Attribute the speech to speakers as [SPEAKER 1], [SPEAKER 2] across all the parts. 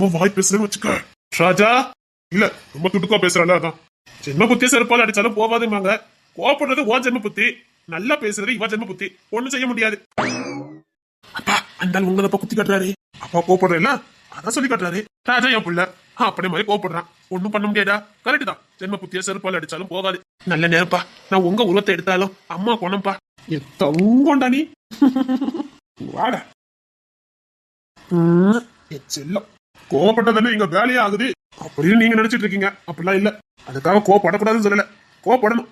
[SPEAKER 1] ரொம்ப வாய் பேசுறேன்னு வச்சுக்க. ராஜா இல்ல ரொம்ப துடுக்கா பேசுறல, அதான். ஜென்ம புத்திய செருப்பால் அடிச்சாலும் போவாதுமாங்க. கோபப்படுறது ஓ ஜென்ம புத்தி, நல்லா பேசுறது இவ ஜென்ம புத்தி. ஒண்ணும் செய்ய முடியாது. அப்பா அந்த உங்களப்பா குத்தி காட்டுறாரு. அப்பா கோபப்படுறேன்னா அதான் சொல்லி காட்டுறாரு. ராஜா என் புள்ள அப்படியே மாதிரி கோபப்படுறான். ஒண்ணும் பண்ண முடியாதா? கரெக்ட் தான். ஜென்ம புத்திய செருப்பால் அடிச்சாலும் போகாது. நல்ல நேரப்பா. நான் உங்க உருவத்தை எடுத்தாலும் அம்மா கொனப்பா. எத்தங்கொண்டா நீ வாட செல்லம். கோவப்பட்டதானே இங்க வேலையே ஆகுது அப்படின்னு நீங்க நினைச்சிட்டு இருக்கீங்க. அப்படிலாம் இல்ல. அதுக்காக கோவப்படக்கூடாதுன்னு சொல்லல. கோவப்படணும்,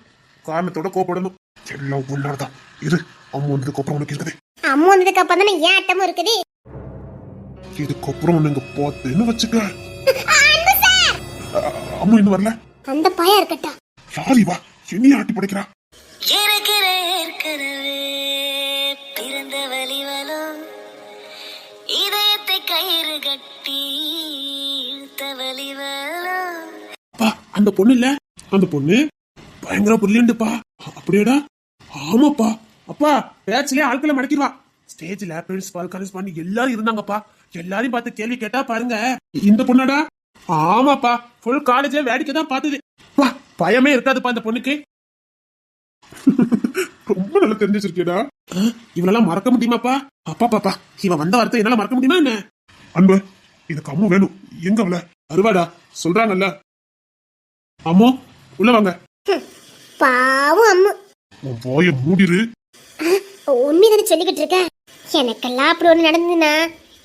[SPEAKER 1] காரணத்தோட கோவப்படணும். எல்லாம் உள்ளாதான். இரு, அம்மா வந்ததுக்கு அப்புறம் உனக்கு இருக்குது.
[SPEAKER 2] அம்மா வந்ததுக்கு அப்புறம் தானே ஏன் அட்டமும் இருக்குது.
[SPEAKER 1] இதுக்கப்புறம் நீங்க பார்த்தேன்னு வச்சுக்க. அம்மா இன்னும் வரல.
[SPEAKER 2] அந்த பையா இருக்கட்டா.
[SPEAKER 1] யாரி வா என்னைய ஆட்டி படைக்கிறா.
[SPEAKER 3] பிறந்த வலிவலும் இதயத்தை கயிறு கட்டி
[SPEAKER 1] அந்த பொண்ணு இல்ல, அந்த பொண்ணு பயங்கர புரியண்டுப்பா. அப்படியேடா? ஆமாப்பா. அப்பா பேச்சுலயே ஆட்களை மடக்கிடுவா. ஸ்டேஜ்ல பிரின்சிபால் கரஸ்பாண்ட் எல்லாரும் இருந்தாங்கப்பா. எல்லாரையும் பார்த்து கேள்வி கேட்டா பாருங்க. இந்த பொண்ணாடா? ஆமாப்பா. ஃபுல் காலேஜே வேடிக்கை தான் பார்த்தது. வா பயமே இருக்காதுப்பா அந்த பொண்ணுக்கு. ரொம்ப நல்லா தெரிஞ்சு வச்சிருக்கேடா. இவளெல்லாம் மறக்க முடியுமாப்பா? அப்பா பாப்பா இவன் வந்த வார்த்தை என்னால மறக்க முடியுமா என்ன? அன்பு எனக்கு அம்மு வேணும். எங்க அவள? அருவாடா சொல்றாங்கல்ல. அம்மு உள்ள வாங்க.
[SPEAKER 2] பாவம் அம்மு.
[SPEAKER 1] உன் வாயை மூடிரு.
[SPEAKER 2] உண்மைதானே சொல்லிக்கிட்டு இருக்க. எனக்கெல்லாம் அப்படி ஒண்ணு நடந்ததுன்னா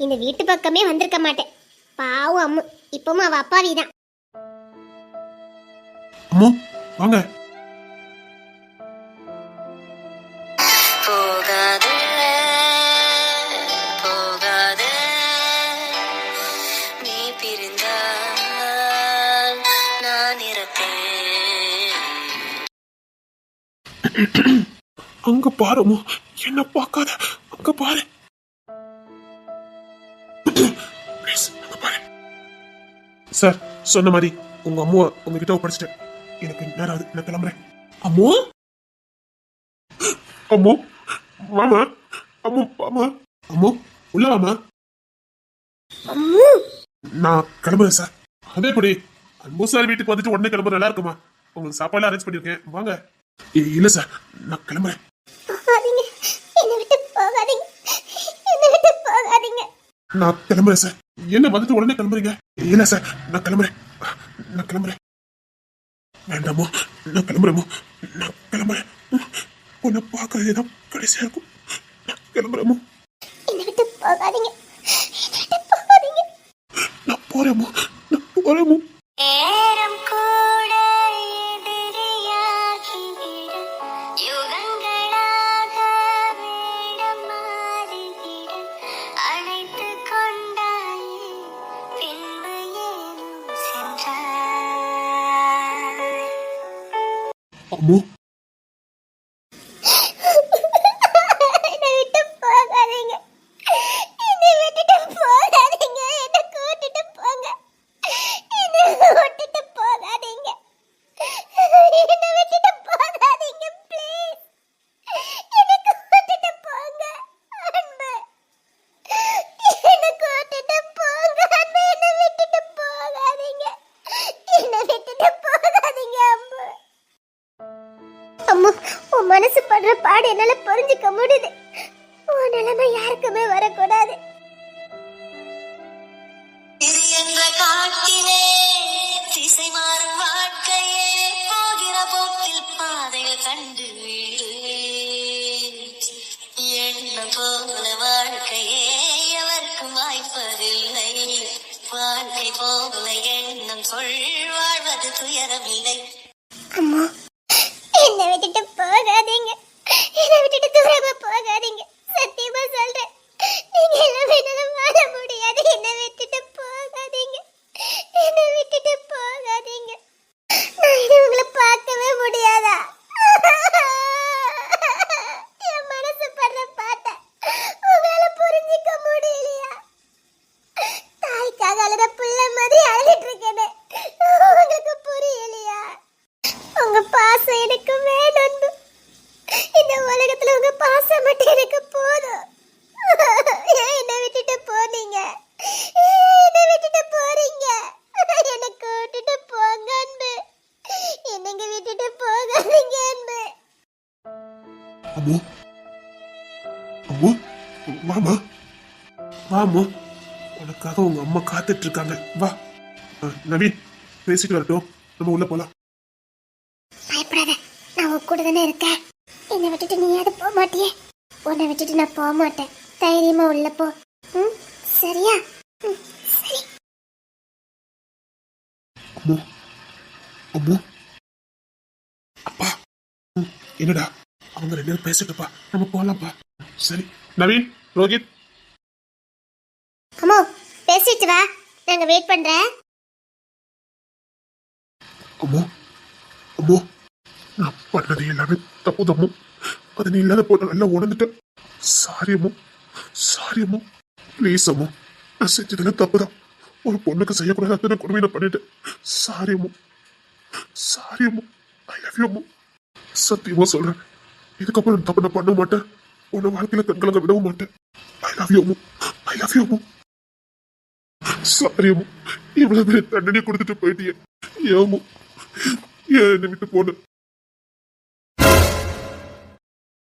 [SPEAKER 2] இந்த வீட்டு பக்கமே வந்திருக்க மாட்டேன். பாவம் அம்மு. இப்பவும் அவ அப்பாவிதான்.
[SPEAKER 1] அம்மு வாங்க. அங்க பாருமோ, என்ன பார்க்காத. அங்க பாரு. சார் சொன்ன மாதிரி உங்க அம்மாவை உங்ககிட்ட ஒப்படைச்சிட்டேன். எனக்கு நேரம் ஆகுது, நான் கிளம்புறேன். அம்மு அம்மு மாமா. அம்மு மாமா. அம்மு உள்ள வாமா. நான் கிளம்புறேன் சார். அதே படி அன்பு சார் வீட்டுக்கு வந்துட்டு உடனே கிளம்புற நல்லா இருக்குமா? உங்களுக்கு சாப்பாடு அரேஞ்ச் பண்ணிருக்கேன், வாங்க. இல்ல சார் நான் கிளம்புறேன். நான் கிளம்புறேன் சார். என்ன வந்துட்டு உடனே கிளம்புறீங்க? இல்ல சார் நான் கிளம்புறேன். நான் கிளம்புறேன். வேண்டாமோ நான் கிளம்புறேமோ. நான் கிளம்புறேன். உன்னை பார்க்கறதுதான் கடைசியா இருக்கும். நான் கிளம்புறேமோ. நான் போறேமோ. நான் போறேமோ. அம்மு
[SPEAKER 2] என்னை விட்டு போகாதீங்க. என்னை விட்டுட்டு போகாதீங்க. என்னை கூட்டிட்டு போங்க. என்னை விட்டுட்டு போகாதீங்க. என்னை விட்டுட்டு போகாதீங்க ப்ளீஸ். என்னை கூட்டிட்டு போங்க அன்பு. என்னை கூட்டிட்டு போங்க அன்பு. என்னை விட்டுட்டு போகாதீங்க. என்னை விட்டுட்டு போகாதீங்க அம்பு. அம்மா உன் மனசு படுற பாடு என்னால புரிஞ்சுக்க முடியுது. உன் நிலைமை யாருக்குமே வரக்கூடாது.
[SPEAKER 3] திசை மாறும் வாழ்க்கையே போகிற போக்கில் பாதைகள் கண்டு என்ன போல வாழ்க்கையே எவருக்கும் வாய்ப்பதில்லை. வாழ்க்கை போல எண்ணம் சொல் வாழ்வது துயரமில்லை.
[SPEAKER 2] அம்மா என்னை விட்டுட்டு போகாதீங்க. என்னை விட்டுட்டு தூரமா போகாதீங்க. சத்தியமா சொல்றேன். நீங்க எல்லாமே என்னால வாழ முடியாது. என்னை விட்டுட்டு போகாதீங்க. என்னை விட்டுட்டு போகாதீங்க. நான் இனி உங்களை பார்க்கவே முடியாதா? என் மனசு படுற பாட்ட உங்களால புரிஞ்சிக்க முடியலையா? தாய்க்காக அழுத பிள்ளை மாதிரி அழுதுட்டு இருக்கேனே, உங்களுக்கு புரியலையா? உங்க பாசம் எனக்கு வேணும். இந்த உலகத்துல உங்க பாசம் மட்டும் எனக்கு போதும். ஏன் என்னை விட்டுட்டு போனீங்க? என்னை விட்டுட்டு
[SPEAKER 1] அம்மு அம்மு வாமா வாமா, உனக்காக உங்க அம்மா காத்துட்டு இருக்காங்க. வா. நவீன் பேசிட்டு வரட்டும், நம்ம உள்ள போலாம்.
[SPEAKER 2] பயப்படாத, நான் உன் கூட தானே இருக்கேன். என்னை விட்டுட்டு நீ அது போக மாட்டியே. உன்னை விட்டுட்டு நான் போக மாட்டேன். தைரியமா உள்ள போ. ம், சரியா? ம், சரி.
[SPEAKER 1] அம்மு அம்மு அப்பா. என்னடா அவங்க 2 பேரும் பேசிட்டுப்பா, நம்ம போலாம்ப்பா. சரி நவீன், ரோஹித்.
[SPEAKER 2] அம்மா பேசிட்டு வா, நாங்க வெயிட் பண்றேன்.
[SPEAKER 1] அம்மு அம்மு, நான் பண்ணது எல்லாமே தப்பு தம்மு. அது நீ இல்லாத போட்டு நல்லா உணர்ந்துட்டேன். Sorry Ammu, sorry Ammu. Please Ammu, நான் செஞ்சதுல தப்புதான். ஒரு பொண்ணுக்கு செய்யக்கூடாது அத்தனை கொடுமை நான் பண்ணிட்டேன். Sorry Ammu, sorry Ammu. I love you Ammu. சத்தியமா சொல்றேன், இதுக்கப்புறம் நான் தப்பு நான் பண்ண மாட்டேன். உன்னை வாழ்க்கையில கண்கலங்க விடவும் மாட்டேன். I love you Ammu, I love you Ammu. Sorry Ammu, இவ்வளவு பெரிய தண்டனை கொடுத்துட்டு போயிட்டியே. ஏமு, ஏன் என்னை விட்டு போன?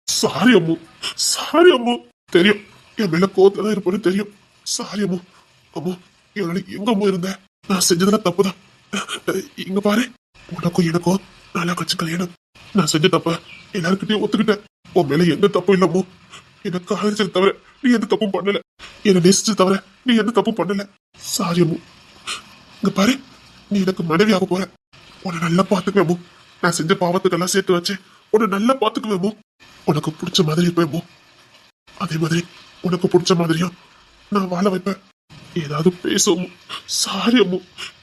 [SPEAKER 1] Sorry Ammu, sorry Ammu. தெரியும் என் மேல கோவத்துல தான் இருப்பேன்னு தெரியும். சாரி அம்மு. அம்மு, என்னால எங்க அம்மு இருந்த? நான் செஞ்சதெல்லாம் தப்புதான். இங்க பாரு, உனக்கும் எனக்கும் நல்லா கட்சி கல்யாணம். நான் செஞ்ச தப்ப எல்லாருக்கிட்டையும் ஒத்துக்கிட்டேன். உன் மேல எந்த தப்பும் இல்ல அம்மு. என்ன காதலிச்சது தவிர நீ எந்த தப்பும் பண்ணல. என்ன நேசிச்சது தவிர நீ எந்த தப்பும் பண்ணல. சாரி அம்மு. இங்க பாரு, நீ எனக்கு மனைவியாக போற. உன்னை நல்லா பாத்துக்குவேன் அம்மு. நான் செஞ்ச பாவத்துக்கெல்லாம் சேர்த்து வச்சேன். உன்னை நல்லா பாத்துக்குவேன் அம்மு. உனக்கு பிடிச்ச மாதிரி இருப்பேன் அம்மு. அதே மாதிரி உனக்கு பிடிச்ச மாதிரியும் நான் வாழ வைப்பேன். ஏதாவது பேசும். சாரி அம்மு,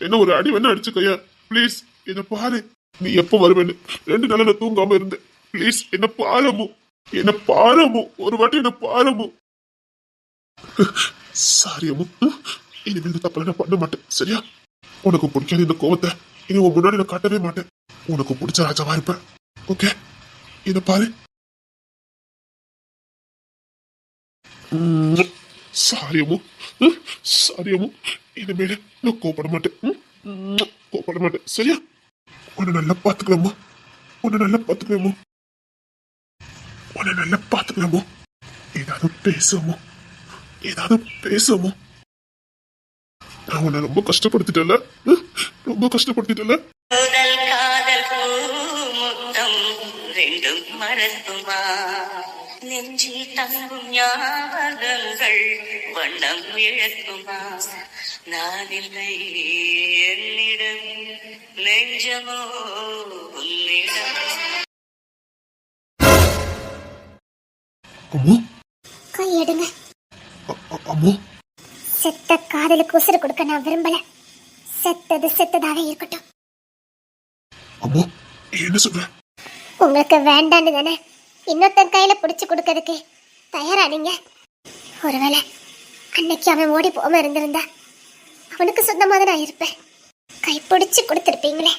[SPEAKER 1] என்ன ஒரு அடி வேணா அடிச்சுக்கையா ப்ளீஸ். என்ன பாரு, நீ எப்ப வருவேன்னு 2 நாளா நான் தூங்காம இருந்தேன். ப்ளீஸ் என்ன பாரு அம்மு, என்ன பாரு அம்மு. ஒரு வாட்டி என்ன பாரு அம்மு. சாரி அம்மு, இனிமேல் இந்த தப்பெல்லாம் நான் பண்ண மாட்டேன். சரியா? உனக்கு பிடிக்காத இந்த கோவத்தை இனி உன் முன்னாடி நான் காட்டவே மாட்டேன். உனக்கு பிடிச்ச ராஜாவா இருப்பேன். ஓகே? என்ன பாரு. Sorry Ammu, sorry Ammu. இனிமேல் நான் கோபப்பட மாட்டேன். கோபப்பட மாட்டேன். சரியா? உன்னை நல்லா பாத்துக்கலாமா? உன்னை நல்லா பாத்துக்கலாமா? உன்னை நல்லா பாத்துக்கலாமா? ஏதாவது பேசுமோ, ஏதாவது பேசுமோ. நான் உன்னை ரொம்ப கஷ்டப்படுத்திட்டல, ரொம்ப கஷ்டப்படுத்திட்டல.
[SPEAKER 3] முதல் காதல் பூமுத்தம் 2 மறக்குமா? நெஞ்சில் தங்கும் ஞாபகங்கள் வண்ணம் இழக்குமா? நான் இல்லை என்னிடம், நெஞ்சமோ உன்னிடம்.
[SPEAKER 1] அம்மு,
[SPEAKER 2] கை எடுங்க.
[SPEAKER 1] அம்மு,
[SPEAKER 2] செத்த காதலுக்கு உசுறு கொடுக்க நான் விரும்பல. செத்தது செத்ததாவே இருக்கட்டும்.
[SPEAKER 1] அம்மு, என்ன சொல்ற?
[SPEAKER 2] உங்களுக்கு வேண்டான்னு தானே இன்னொருத்தன் கையில பிடிச்சு கொடுக்கறதுக்கு தயாரா நீங்க? ஒருவேளை அன்னைக்கு அவன் ஓடி போகாம இருந்திருந்தா அவனுக்கு சொந்தமாக நான் இருப்பேன். கைப்பிடிச்சு கொடுத்துருப்பீங்களே.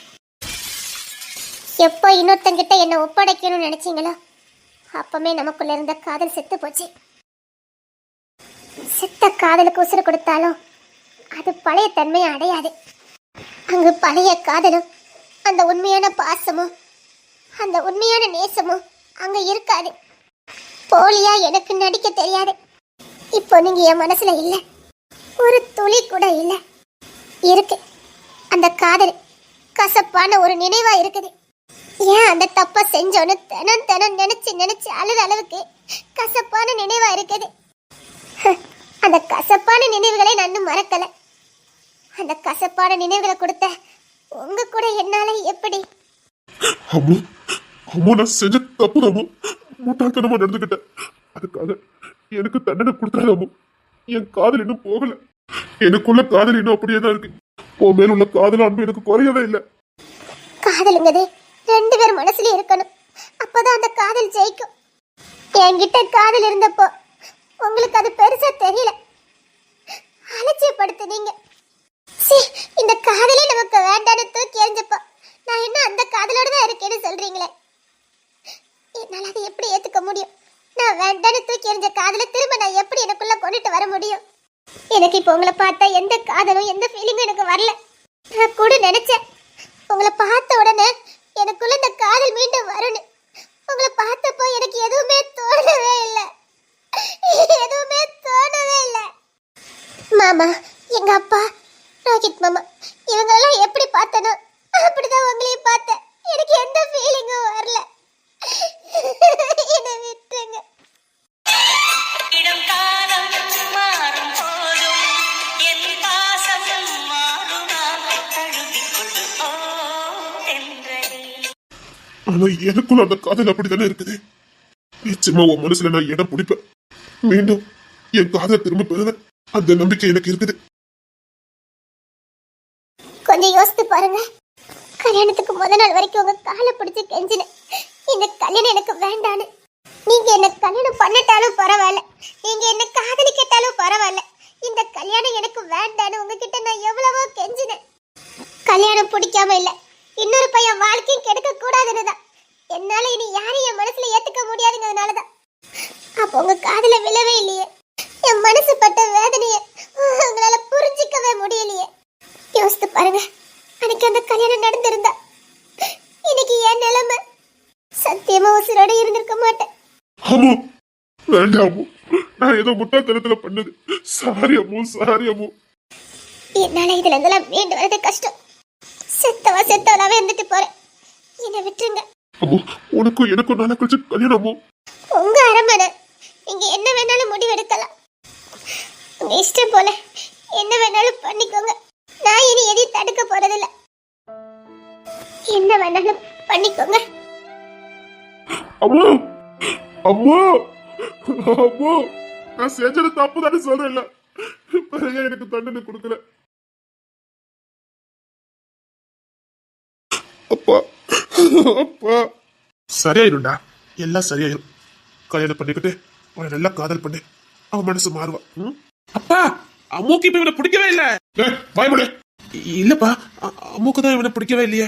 [SPEAKER 2] எப்போ இன்னொருத்தங்கிட்ட என்ன ஒப்படைக்கணும்னு நினைச்சீங்களோ அப்பமே நமக்குள்ள இருந்த காதல் செத்து போச்சு. செத்த காதலுக்கு உசுறு கொடுத்தாலும் அது பழைய தன்மையை அடையாது. அங்கு பழைய காதலும் அந்த உண்மையான பாசமும் அந்த உண்மையான நேசமும் அங்க இருக்காது. போலியா எனக்கு நடிக்க தெரியாது. இப்போ நீங்க என் மனசுல இல்ல, ஒரு துளி கூட இல்ல. இருக்கு அந்த காதல் கசப்பான ஒரு நினைவா இருக்குது. ஏன் அந்த தப்ப செஞ்சோன்னு தினம் தினம் நினைச்சு நினைச்சு அழுத அளவுக்கு கசப்பான நினைவா இருக்குது. அந்த கசப்பான நினைவுகளை நான் இன்னும் மறக்கல. அந்த கசப்பான நினைவுகளை கொடுத்த உங்க கூட என்னால எப்படி?
[SPEAKER 1] அம்மு, அம்மு, நான் செஞ்ச தப்பு அம்மு. முட்டாள்தனமா நடந்துக்கிட்டேன். அதுக்காக எனக்கு தண்டனை கொடுத்தாரு அம்மு. என் காதல் இன்னும் போகல. எனக்குள்ள காதல் இன்னும் அப்படியே தான் இருக்கு. உன் மேல உள்ள காதல் அன்பு எனக்கு குறையவே இல்லை.
[SPEAKER 2] காதலுங்கதே 2 பேர் மனசுல இருக்கணும். அப்பதான் அந்த காதல் ஜெயிக்கும். என்கிட்ட காதல் இருந்தப்போ உங்களுக்கு அது பெருசா தெரியல, அலட்சியப்படுத்துனீங்க. இந்த காதலே நமக்கு வேண்டான்னு தூக்கி எறிஞ்சப்போ நான் என்ன அந்த காதலோட தான் இருக்கேன்னு சொல்றீங்களே. என்னால அதை எப்படி ஏத்துக்க முடியும்? நான் வேண்டான்னு தூக்கி எறிஞ்ச காதலை திரும்ப நான் எப்படி எனக்குள்ள கொண்டுட்டு வர முடியும்? எனக்கு இப்போ உங்களை பார்த்தா எந்த காதலும் எந்த ஃபீலிங்கும் எனக்கு வரல. நான் கூட நினைச்சேன் உங்களை பார்த்த உடனே எனக்குள்ள இந்த காதல் மீண்டும் வரும்னு. உங்களை பார்த்தப்போ எனக்கு எதுவுமே தோணவே இல்லை. எதுவுமே தோணவே இல்லை. மாமா, எங்க அப்பா, ரோஹித் மாமா, இவங்களெல்லாம் எப்படி பார்த்தனோ அப்படிதான் உங்களையும் பார்த்தேன். எனக்கு எந்த ஃபீலிங்கும் வரல. என்னை விட்டுருங்க.
[SPEAKER 3] இடம் காலம் மாறும் போதும் என் பாசம் மாறுமா தழுவிக்கொண்டு ஓ தென்றலே.
[SPEAKER 1] ஆனா எனக்குள்ள அந்த காதல் அப்படித்தானே இருக்குது. நிச்சயமா உன் மனசுல நான் இடம் பிடிப்பேன். மீண்டும் என் காதல் திரும்ப பெறுவேன். அந்த நம்பிக்கை எனக்கு இருக்குது.
[SPEAKER 2] கொஞ்சம் யோசித்து பாருங்க. கல்யாணத்துக்கு முத நாள் வரைக்கும் உங்க காலை பிடிச்சு கெஞ்சினேன், இந்த கல்யாணம் எனக்கு வேண்டான்னு. நீங்க என்ன கல்யாணம் பண்ணிட்டாலும் பரவாயில்ல, நீங்க என்ன காதலிக்கட்டாலும் பரவாயில்ல, இந்த கல்யாணம் எனக்கு வேண்டான்னு உங்ககிட்ட நான் எவ்வளவோ கெஞ்சினேன். கல்யாணம் பிடிக்காம இல்ல, இன்னொரு பையன் வாழ்க்கையும் கெடுக்க கூடாதுன்னுதான். என்னால இனி யாரையும் என் மனசுல ஏத்துக்க முடியாதுங்கிறதுனாலதான். அப்ப உங்க காதுல விழவே இல்லையே. என் மனசு பட்ட வேதனைய உங்களால புரிஞ்சிக்கவே முடியலையே. யோசித்து பாருங்க, அன்னைக்கு அந்த கல்யாணம் நடந்திருந்தா இன்னைக்கு என் நிலைமை சத்தியமா உசிரோட இருந்திருக்க மாட்டேன்.
[SPEAKER 1] அம்மு, வேண்டாம் அம்மு. நான் ஏதோ முட்டாள்தனத்துல பண்ணது. Sorry Ammu, sorry Ammu.
[SPEAKER 2] என்னால இதுல இருந்தெல்லாம் மீண்டு வரது கஷ்டம். செத்தவளாவே இருந்துட்டு போறேன். என்னை விட்டுருங்க.
[SPEAKER 1] அம்மு, உனக்கும் எனக்கும் நாளை கழிச்சு கல்யாணம் அம்மு.
[SPEAKER 2] உங்க அரமனை, நீங்க என்ன வேணாலும் முடிவெடுக்கலாம். உங்க இஷ்டம் போல என்ன வேணாலும் பண்ணிக்கோங்க. நான் இனி எதையும் தடுக்க போறதில்ல. என்ன வேணாலும் பண்ணிக்கோங்க.
[SPEAKER 1] அம்மா, அம்மா, அம்மா, நான் செஞ்சது தப்பு தானே சொல்றேன்ல. பிறகு எனக்கு தண்டனை கொடுக்கல. அப்பா, அப்பா. சரியாயிரும்டா, எல்லாம் சரியாயிரும். கல்யாணம் பண்ணிக்கிட்டு அவனை நல்லா காதல் பண்ணி அவன் மனசு மாறுவா. அப்பா, அம்முக்கு இப்ப இவனை பிடிக்கவே இல்ல. பயப்படு. இல்லப்பா, அம்முக்கு தான் இவனை பிடிக்கவே இல்லையே.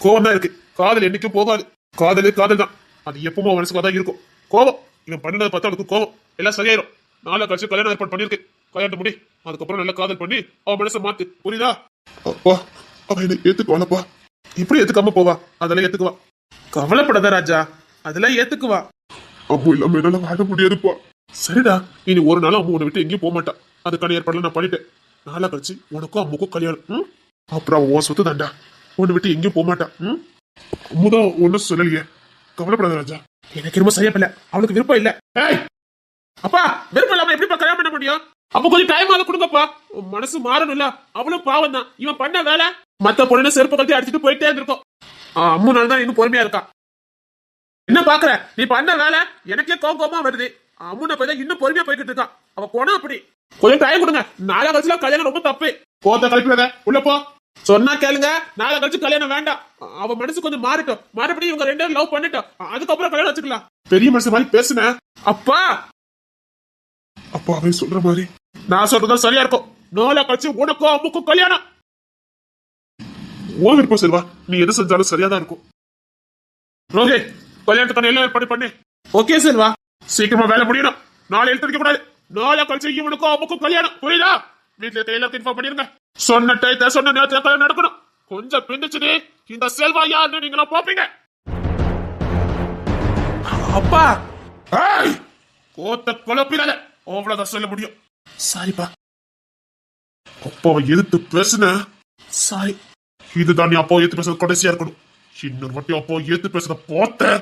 [SPEAKER 1] கோவம் தான் இருக்கு. காதல் என்னைக்கும் போகாது. காதல் காதல் தான். அது எப்பவும் மனசுக்கு தான் இருக்கும். கோவம் இவன் பண்ணினதை பார்த்தா அவனுக்கு கோவம். எல்லாம் சரியாயிரும். நாளை கழிச்சு கல்யாணம் ஏற்பாடு பண்ணிருக்கு. கல்யாணம் முடி, அதுக்கப்புறம் நல்லா காதல் பண்ணி அவன் மனசை மாத்து. புரியுதா? அப்பா, அவன் என்னை ஏத்துக்குவானப்பா. இப்படி ஏத்துக்காம போவா, அதெல்லாம் ஏத்துக்குவா. கவலைப்படாத ராஜா, அதெல்லாம் ஏத்துக்குவா. அம்மு இல்லாம என்னால வாழ முடியாதுப்பா. சரிடா, இனி ஒரு நாள் அம்மு உன்னை விட்டு எங்கேயும் போக மாட்டான். அதுக்கான ஏற்பாடுல நான் பண்ணிட்டேன். நாளை கழிச்சு உனக்கும் அம்முக்கும் கல்யாணம். அப்புறம் உன் சொத்து தாண்டா. உன்னை விட்டு எங்கேயும் போக மாட்டான். அம்முதான் ஒன்னும் சொல்லலையே. கவலைப்படாத ராஜா. எனக்கு ரொம்ப சரியா இல்ல. அவளுக்கு விருப்பம் இல்ல. அப்பா, விருப்பம் இல்லாம எப்படிப்பா கல்யாணம் பண்ண முடியும்? அப்ப கொஞ்சம் டைம் ஆக கொடுங்கப்பா. மனசு மாறணும்ல. அவளும் பாவம் தான். இவன் பண்ண வேலை மத்த பொண்ணு செருப்பு கட்டி அடிச்சுட்டு போயிட்டே இருந்திருக்கோம். அம்மு நாள் தான் இன்னும் பொறுமையா இருக்கா. என்ன பாக்குற? நீ பண்ண வேலை எனக்கே கோபமா வருது. அம்முனை போய் தான் இன்னும் பொறுமையா போய்கிட்டு இருக்கான். அவ போனா அப்படி. கொஞ்சம் டைம் கொடுங்க. நாளை கழிச்சுல கல்யாணம் ரொம்ப தப்பு. கோத்த கழிப்பிடாத, உள்ள போ. சொன்னா கேளுங்க. நாளை கழிச்சு கல்யாணம் வேண்டாம். அவ மனசு கொஞ்சம் மாறிட்டோம். மறுபடியும் இவங்க 2 பேரும் லவ் பண்ணிட்டோம். அதுக்கப்புறம் கல்யாணம் வச்சுக்கலாம். பெரிய மனுஷன் மாதிரி பேசுன. அப்பா, அப்பா அவன் சொல்ற மாதிரி நான் சொல்றதும் சரியா இருக்கும். நாளை கழிச்சு உனக்கும் அம்முக்கும் கல்யாணம். ஓ விருப்பம் செல்வா, நீ எது செஞ்சாலும் சரியா தான் இருக்கும். ரோஹித், கல்யாணத்துக்கான எல்லாம் ஏற்பாடு பண்ணு. ஓகே செல்வா, சீக்கிரமா வேலை முடியணும். நாளை எழுத்து கூடாது. நாளை கழிச்சு இவனுக்கும் அம்முக்கும் கல்யாணம். புரியுதா? வீட்டுல எல்லாத்தையும் இன்ஃபார்ம் பண்ணிருங்க. சொன்ன டைத்த சொன்ன நேரத்துல கல்யாணம் நடக்கணும். கொஞ்சம் பின்னுச்சுன்னு இந்த செல்வா யாருன்னு நீங்களா பாப்பீங்க. அப்பா, கோத்த குழப்பிடாத. அவ்வளவுதான் சொல்ல முடியும். சாரிப்பா. அப்பாவை எதிர்த்து பேசுன. சாரி. இதுதான் நீ அப்பா ஏத்து பேசுறது கடைசியா இருக்கணும். இன்னொரு வாட்டி அப்பா ஏத்து பேசுறத பார்த்த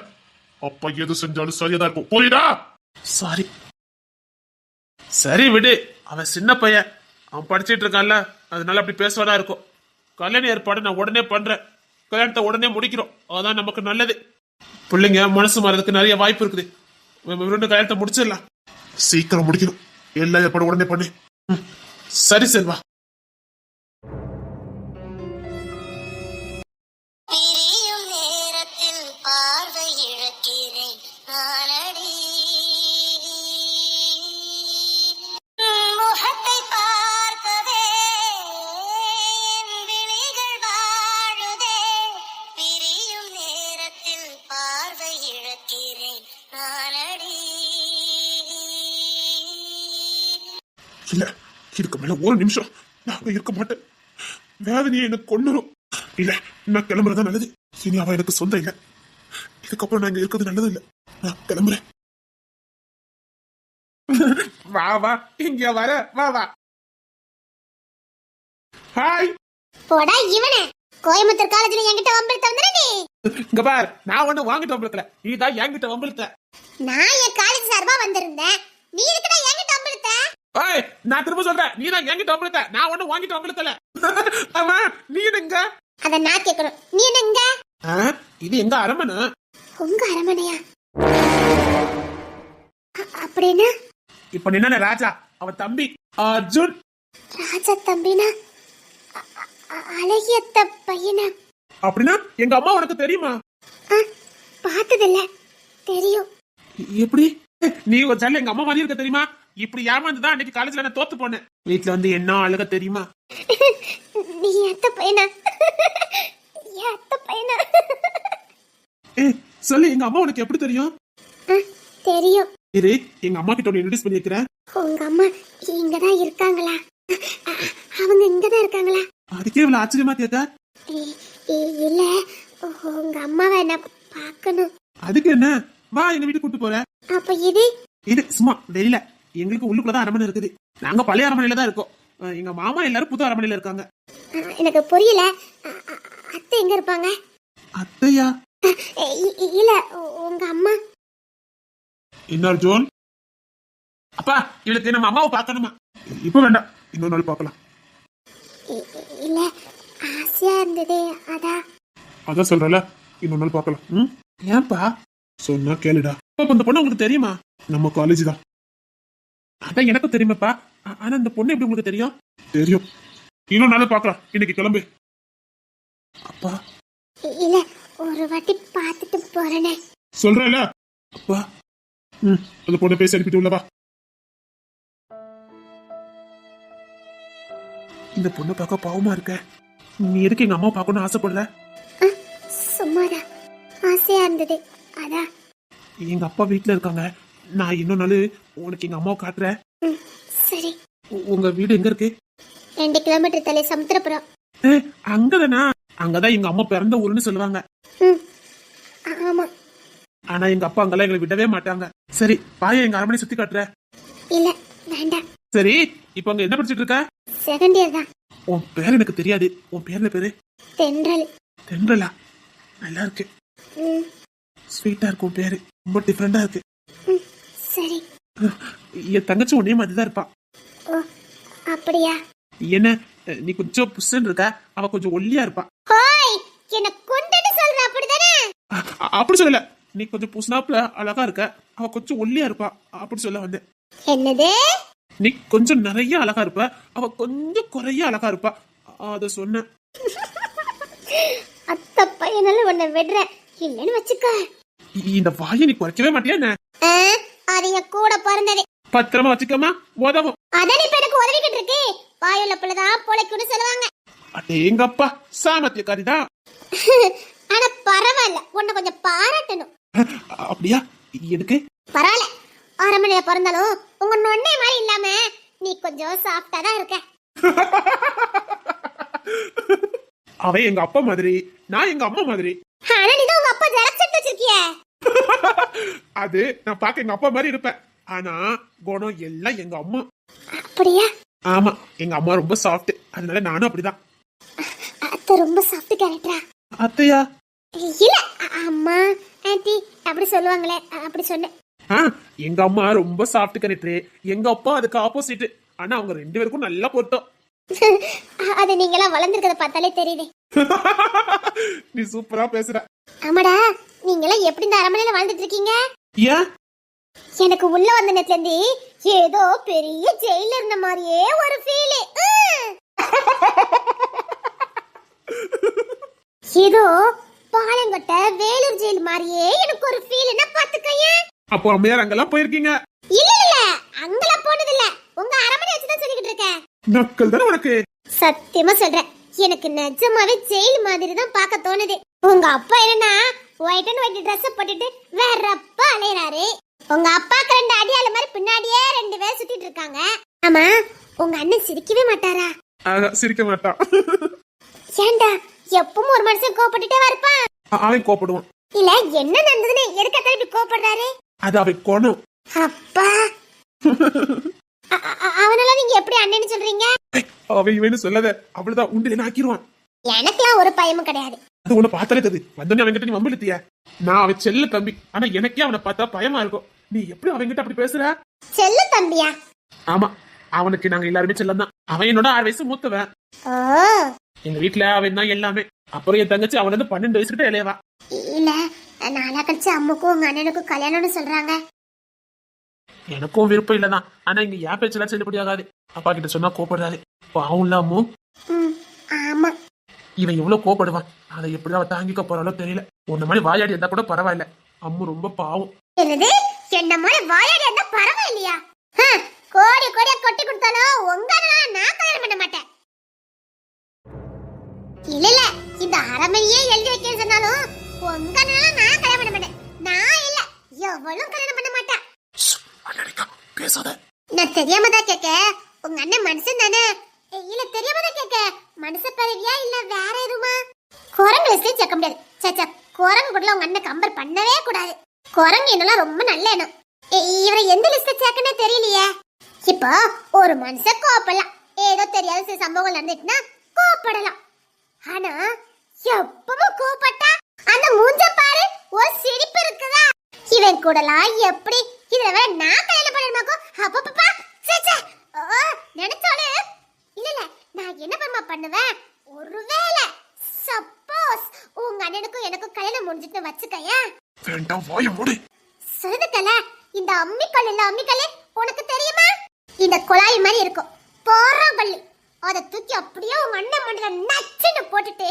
[SPEAKER 1] அப்பா எது செஞ்சாலும் சரியா தான் இருக்கும். புரியுதா? சாரி. சரி விடு, அவன் சின்ன பையன். அவன் படிச்சிட்டு இருக்கான்ல, அதனால அப்படி பேசுவானா இருக்கும். கல்யாண ஏற்பாடு நான் உடனே பண்றேன். கல்யாணத்தை உடனே முடிக்கிறோம். அதான் நமக்கு நல்லது. பிள்ளைங்க மனசு மாறதுக்கு நிறைய வாய்ப்பு இருக்குது. கல்யாணத்தை முடிச்சிடலாம். சீக்கிரம் முடிக்கணும். எல்லா ஏற்பாடு உடனே பண்ணு. சரி செல்வா. இல்ல, இதுக்கு மேல ஒரு நிமிஷம் நான் இருக்க மாட்டேன். வேதனையை எனக்கு கொண்டுரும். இல்ல, நான் கிளம்புறதா நல்லது. இனி அவ எனக்கு சொந்தம் இல்ல. இதுக்கப்புறம் நான் இங்க இருக்கிறது நல்லது இல்ல. நான் கிளம்புறேன். வா வா இங்க வர வா வா. ஹாய்.
[SPEAKER 2] போடா இவனே, கோயம்புத்தூர் காலேஜ்ல என்கிட்ட வம்பிழுத்த வந்தன நீ.
[SPEAKER 1] இங்க பார், நான் ஒண்ணு வாங்கிட்டு வம்பிழுக்கல, நீதான் என்கிட்ட வம்பிழுத்த.
[SPEAKER 2] நான் என் காலேஜ் சார்பா வந்திருந்தேன், நீ எதுக்குடா என்கிட்ட வம்பிழுத்த?
[SPEAKER 1] ஏய், நான் திரும்ப சொல்றேன், நீதான் என்கிட்ட வம்பிழுத்த, நான் ஒண்ணு வாங்கிட்டு வம்பிழுக்கல. ஆமா, நீ எங்க?
[SPEAKER 2] அத நான் கேக்குறேன், நீ என்னங்க?
[SPEAKER 1] இது எங்க அரமனை?
[SPEAKER 2] உங்க அரமனையா? அப்படின்னா
[SPEAKER 1] இப்ப நின்ன ராஜா, அவன் தம்பி அர்ஜுன்.
[SPEAKER 2] ராஜா தம்பினா அழகியத்த பையனா?
[SPEAKER 1] அப்படின்னா எங்க அம்மா உனக்கு தெரியுமா?
[SPEAKER 2] பார்த்ததில்ல, தெரியும்.
[SPEAKER 1] எப்படி? நீ ஒரு ஜல்ல எங்க அம்மா மாதிரி இருக்க தெரியுமா? இப்படி ஏமாந்துதான் அன்னைக்கு காலேஜ்ல நான் தோத்து போனேன். வீட்டுல வந்து என்ன அழுக தெரியுமா?
[SPEAKER 2] நீ அத்த பையனா? அத்த பையனா?
[SPEAKER 1] சொல்லு, எங்க அம்மா உனக்கு எப்படி தெரியும்?
[SPEAKER 2] தெரியும்.
[SPEAKER 1] இரு, எங்க அம்மா கிட்ட இன்ட்ரோடியூஸ் பண்ணி வைக்கிறேன்.
[SPEAKER 2] உங்க அம்மா இங்கதான் இருக்காங்களா? அவங்க இங்கதான் இருக்காங்களா?
[SPEAKER 1] அதுக்கே இவ்வளவு ஆச்சரியமா கேட்ட?
[SPEAKER 2] இல்ல, உங்க அம்மாவை நான் பார்க்கணும்.
[SPEAKER 1] அதுக்கு என்ன, வா எங்க வீட்டுக்கு கூட்டு போறேன்.
[SPEAKER 2] அப்ப இது
[SPEAKER 1] இது சும்மா வெளியில, எங்களுக்கு உள்ளுக்குள்ளதான் அரமனை இருக்குது. நாங்க பழைய அரமனையில தான் இருக்கோம். எங்க மாமா எல்லாரும் புது அரமனையில இருக்காங்க.
[SPEAKER 2] எனக்கு புரியல, அத்தை எங்க இருப்பாங்க?
[SPEAKER 1] அத்தையா?
[SPEAKER 2] இல்ல, உங்க அம்மா.
[SPEAKER 1] என்ன அர்ஜுன்? அப்பா, இவளுக்கு நம்ம அம்மாவை பார்க்கணுமா? இப்ப வேண்டாம், இன்னொரு நாள் பார்க்கலாம்.
[SPEAKER 2] இல்ல, ஆசையா இருந்தது,
[SPEAKER 1] அதான் சொல்றல, இன்னொரு நாள் பார்க்கலாம். ஏன்பா? சொன்னா கேளுடா. இந்த பொண்ணு உங்களுக்கு தெரியுமா? நம்ம காலேஜ் தான். அதான் எனக்கும் தெரியுமாப்பா. ஆனா இந்த பொண்ணு எப்படி உங்களுக்கு தெரியும்? தெரியும். இன்னொரு நாள் பார்க்கலாம், இன்னைக்கு கிளம்பு. அப்பா
[SPEAKER 2] இல்ல, ஒரு வாட்டி பார்த்துட்டு போறேனே.
[SPEAKER 1] சொல்றல அப்பா. அந்த பொண்ணு பேசி அனுப்பிட்டு உள்ளவா. இந்த பொண்ணு பார்க்க பாவமா இருக்க. நீ எதுக்கு எங்க அம்மா பார்க்கணும்னு ஆசைப்படல?
[SPEAKER 2] சும்மாதான் ஆசையா இருந்தது, அதான்.
[SPEAKER 1] எங்க அப்பா வீட்டுல இருக்காங்க. நான் இன்னொரு நாள் உனக்கு எங்க அம்மாவை காட்டுறேன்.
[SPEAKER 2] சரி.
[SPEAKER 1] உங்க வீடு எங்க இருக்கு?
[SPEAKER 2] 2 கிலோமீட்டர் தள்ளி சமுத்திரபுரம்.
[SPEAKER 1] அங்கதானா? அங்கதான் எங்க அம்மா பிறந்த ஊருன்னு சொல்லுவாங்க.
[SPEAKER 2] ஆமா.
[SPEAKER 1] ஆனா எங்க அப்பா அங்கெல்லாம் எங்களை விடவே மாட்டாங்க. சரி, பாய எங்க அரமனை சுத்தி காட்டுற.
[SPEAKER 2] இல்ல, வேண்டாம்.
[SPEAKER 1] சரி, இப்ப அங்க என்ன படிச்சிட்டு இருக்க?
[SPEAKER 2] செகண்ட் இயர் தான்.
[SPEAKER 1] உன் பேர் எனக்கு தெரியாது. உன் பேர்ல பேரு?
[SPEAKER 2] தென்றல்.
[SPEAKER 1] தென்றலா? நல்லா இருக்கு. ஸ்வீட்டா இருக்கும் பேரு. ரொம்ப டிஃபரெண்டா இருக்கு.
[SPEAKER 2] சரி.
[SPEAKER 1] என் தங்கச்சி உன்னே மாதிரிதான் இருப்பா.
[SPEAKER 2] ஓ, அப்படியா?
[SPEAKER 1] என்ன, நீ கொஞ்சம் புஷ்ன்னு இருக்க, அவ கொஞ்சம் ஒல்லியா இருப்பா.
[SPEAKER 2] ஹாய், என்ன கொண்டன்னு சொல்ற அப்படிதானே?
[SPEAKER 1] அப்படி சொல்லல, நீ கொஞ்சம் புஷ்னாப்ல அழகா இருக்க, அவ கொஞ்சம் ஒல்லியா இருப்பா, அப்படி சொல்ல வந்து.
[SPEAKER 2] என்னது?
[SPEAKER 1] நீ கொஞ்சம் நிறைய அழகா இருப்ப, அவ கொஞ்சம் குறைய அழகா இருப்பா, அத சொன்ன.
[SPEAKER 2] அத்த பையனால உன்னை விடுற இல்லன்னு வச்சுக்க.
[SPEAKER 1] இந்த வாயை நீ குறைக்கவே மாட்டியா என்ன?
[SPEAKER 2] அது கூட பிறந்தது.
[SPEAKER 1] பத்திரமா வச்சுக்கமா, உதவும்.
[SPEAKER 2] அதான் இப்ப எனக்கு உதவிக்கிட்டு இருக்கு. வாயுள்ள பிள்ளைதான் பொழைக்குன்னு சொல்லுவாங்க.
[SPEAKER 1] அடேங்கப்பா, சாமத்தியக்காரிதான்.
[SPEAKER 2] ஆனா பரவாயில்ல, உன்னை கொஞ்சம் பாராட்டணும்.
[SPEAKER 1] அப்படியா? எதுக்கு?
[SPEAKER 2] பரவாயில்ல, அரமனையில பிறந்தாலும் உங்க நொண்ணே மாதிரி இல்லாம நீ கொஞ்சம் சாஃப்டா தான் இருக்க.
[SPEAKER 1] அவ எங்க அப்பா மாதிரி, நான் எங்க அம்மா மாதிரி.
[SPEAKER 2] ஆனா நீ தான் உங்க அப்பா ஜெராக்ஸ் எடுத்து வச்சிருக்கியே.
[SPEAKER 1] அது நான் பாக்க எங்க அப்பா மாதிரி இருப்பேன், ஆனா குணம் எல்லாம் எங்க அம்மா.
[SPEAKER 2] அப்படியா?
[SPEAKER 1] ஆமா, எங்க அம்மா ரொம்ப சாஃப்ட், அதனால நானும் அப்படிதான்.
[SPEAKER 2] அத்தை ரொம்ப சாஃப்ட் கேரக்டரா?
[SPEAKER 1] அத்தையா?
[SPEAKER 2] இல்ல, அம்மா ஆன்ட்டி அப்படி சொல்லுவாங்களே, அப்படி சொன்னேன்.
[SPEAKER 1] எங்க அம்மா ரொம்ப சாஃப்ட் கேரக்டர், எங்க அப்பா அதுக்கு ஆப்போசிட். ஆனா அவங்க 2 பேருக்கும் நல்லா பொருத்தம்.
[SPEAKER 2] அது நீங்களாம் வளர்ந்துருக்கத பார்த்தாலே தெரியுது.
[SPEAKER 1] நீ சூப்பரா பேசுற.
[SPEAKER 2] ஆமாடா, நீங்களாம் எப்படி இந்த அரமனையில வாழ்ந்துட்டு இருக்கீங்க?
[SPEAKER 1] ஏன்?
[SPEAKER 2] எனக்கு உள்ள வந்த நேரத்துல இருந்து ஏதோ பெரிய ஜெயில இருந்த மாதிரியே ஒரு ஃபீல். ஏதோ பாலங்கட்ட வேலூர் ஜெயில் மாதிரியே எனக்கு ஒரு ஃபீல்னா பாத்துக்கயே.
[SPEAKER 1] அப்போ அம்மையார் அங்கெல்லாம் போயிருக்கீங்க?
[SPEAKER 2] இல்ல இல்ல, அங்கெல்லாம் போனது இல்ல, உங்க அரமனை வச்சு தான் சொல்லிக்கிட்டு இருக்கேன்.
[SPEAKER 1] நக்கல் தானே உனக்கு?
[SPEAKER 2] சத்தியமா சொல்றேன், எனக்கு நிஜமாவே ஜெயில் மாதிரி தான் பார்க்க தோணுது. உங்க அப்பா என்னன்னா ஒயிட் அண்ட் ஒயிட் ட்ரெஸ் போட்டுட்டு வேறப்ப அலையறாரு. உங்க அப்பாக்கு 2 அடியாள மாதிரி பின்னாடியே 2 பேர் சுத்திட்டு இருக்காங்க. ஆமா, உங்க அண்ணன் சிரிக்கவே மாட்டாரா?
[SPEAKER 1] சிரிக்க மாட்டான்.
[SPEAKER 2] ஏண்டா, எப்பவும் ஒரு மனுஷன் கோபப்பட்டுட்டே இருப்பான்.
[SPEAKER 1] அவன் கோபப்படுவான்.
[SPEAKER 2] இல்ல என்ன நடந்ததுன்னு எதுக்கு அத்தனை இப்படி கோபப்படுறாரு?
[SPEAKER 1] அது அவை கோணம்.
[SPEAKER 2] அப்பா அவனெல்லாம் நீங்க எப்படி அண்ணன்னு சொல்றீங்க?
[SPEAKER 1] அவை இவன்னு சொல்லாத, அவ்வளவுதான் உண்டு என்ன ஆக்கிடுவான்.
[SPEAKER 2] எனக்கெல்லாம் ஒரு பயமும் கிடையாது.
[SPEAKER 1] அது உன்னை பார்த்தாலே தெரியுது. வந்தோடனே அவன்கிட்ட நீ வம்பிழுத்திய. நான் அவன் செல்ல தம்பி, ஆனா எனக்கே அவனை பார்த்தா பயமா இருக்கும். நீ எப்படி அவன்கிட்ட அப்படி பேசுற?
[SPEAKER 2] செல்ல தம்பியா?
[SPEAKER 1] ஆமா, அவனுக்கு நாங்க எல்லாருமே செல்லம் தான். அவன் என்னோட 6 வயசு மூத்தவன்.
[SPEAKER 2] ஓ,
[SPEAKER 1] எங்க வீட்டுல அவன் தான் எல்லாமே. அப்புறம் என் தங்கச்சி அவன் வந்து 12 வயசுக்கிட்ட இளையவா.
[SPEAKER 2] இல்ல நாளா கழிச்சு அம்முக்கும் உங்க அண்ணனுக்கும் கல்யாணம்னு சொல்றாங்க.
[SPEAKER 1] எனக்கும் விருப்பம் இல்லதான், ஆனா இங்க என் பேச்செல்லாம் செல்லுபடியாகாது. அப்பா கிட்ட சொன்னா கோபப்படுறாரு. பாவம் இல்லாமோ.
[SPEAKER 2] ஆமா,
[SPEAKER 1] இவன் எவ்வளவு கோபப்படுவான். அதை எப்படிதான் அவன் தாங்கிக்க போறாளோ தெரியல. உன்ன மாதிரி வாயாடி இருந்தா கூட பரவாயில்ல, அம்மு ரொம்ப பாவம்.
[SPEAKER 2] என்னது என்ன மாதிரி வாயாடி இருந்தா பரவாயில்லையா? கோடி கோடியா கொட்டி கொடுத்தாலும் உங்க அண்ணனை நான் கல்யாணம் பண்ண மாட்டேன். இல்ல இல்ல, இந்த அரமனையே எழுதி வைக்க சொன்னாலும் உங்க அண்ணனை நான் கல்யாணம் பண்ண மாட்டேன். நான் இல்ல, எவ்வளவு கல்யாணம் பண்ண மாட்டேன்.
[SPEAKER 1] பேசாத.
[SPEAKER 2] நான் தெரியாம தான் கேக்க. உங்க அண்ணன் மனுஷன் தானே? இல்ல தெரியாம தான் கேக்க. மனுஷ பிறவியா இல்ல வேற எதுமா? குரங்கு லிஸ்ட்லயும் சேர்க்க முடியாது. சச்சா, குரங்கு கூட உங்க அண்ணன் கம்பேர் பண்ணவே கூடாது. குரங்கு என்னெல்லாம் ரொம்ப நல்ல எண்ணம். இவரை எந்த லிஸ்ட்ல சேர்க்கனே தெரியலையே. இப்போ ஒரு மனுஷன் கோப்படலாம், ஏதோ தெரியாத சில சம்பவங்கள் நடந்துட்டுனா கோப்படலாம். ஆனா எப்பவும் கோப்பட்டா அந்த மூஞ்ச பாரு, ஒரு சிரிப்பு இருக்குதா? இவன் கூடலாம் எப்படி இதுல வேற நான் கல்யாணம் பண்ணணுமாக்கோ? அப்பப்பா சச்சா, நினைச்சாலே இல்ல இல்ல, நான் என்ன பண்ணமா பண்ணுவேன்? ஒருவேளை சப்போஸ் உங்க அண்ணனுக்கும் எனக்கும் கல்யாணம் முடிஞ்சிட்டு வச்சுக்கயா.
[SPEAKER 1] வேண்டாம், வாய மூடு.
[SPEAKER 2] சொல்லுதல, இந்த அம்மிக்கல் இல்ல அம்மிக்கல் உனக்கு தெரியுமா? இந்த குழாய் மாதிரி இருக்கும், போறங்கல்லு. அத தூக்கி அப்படியே உங்க அண்ணன் மண்டல நச்சுன்னு போட்டுட்டு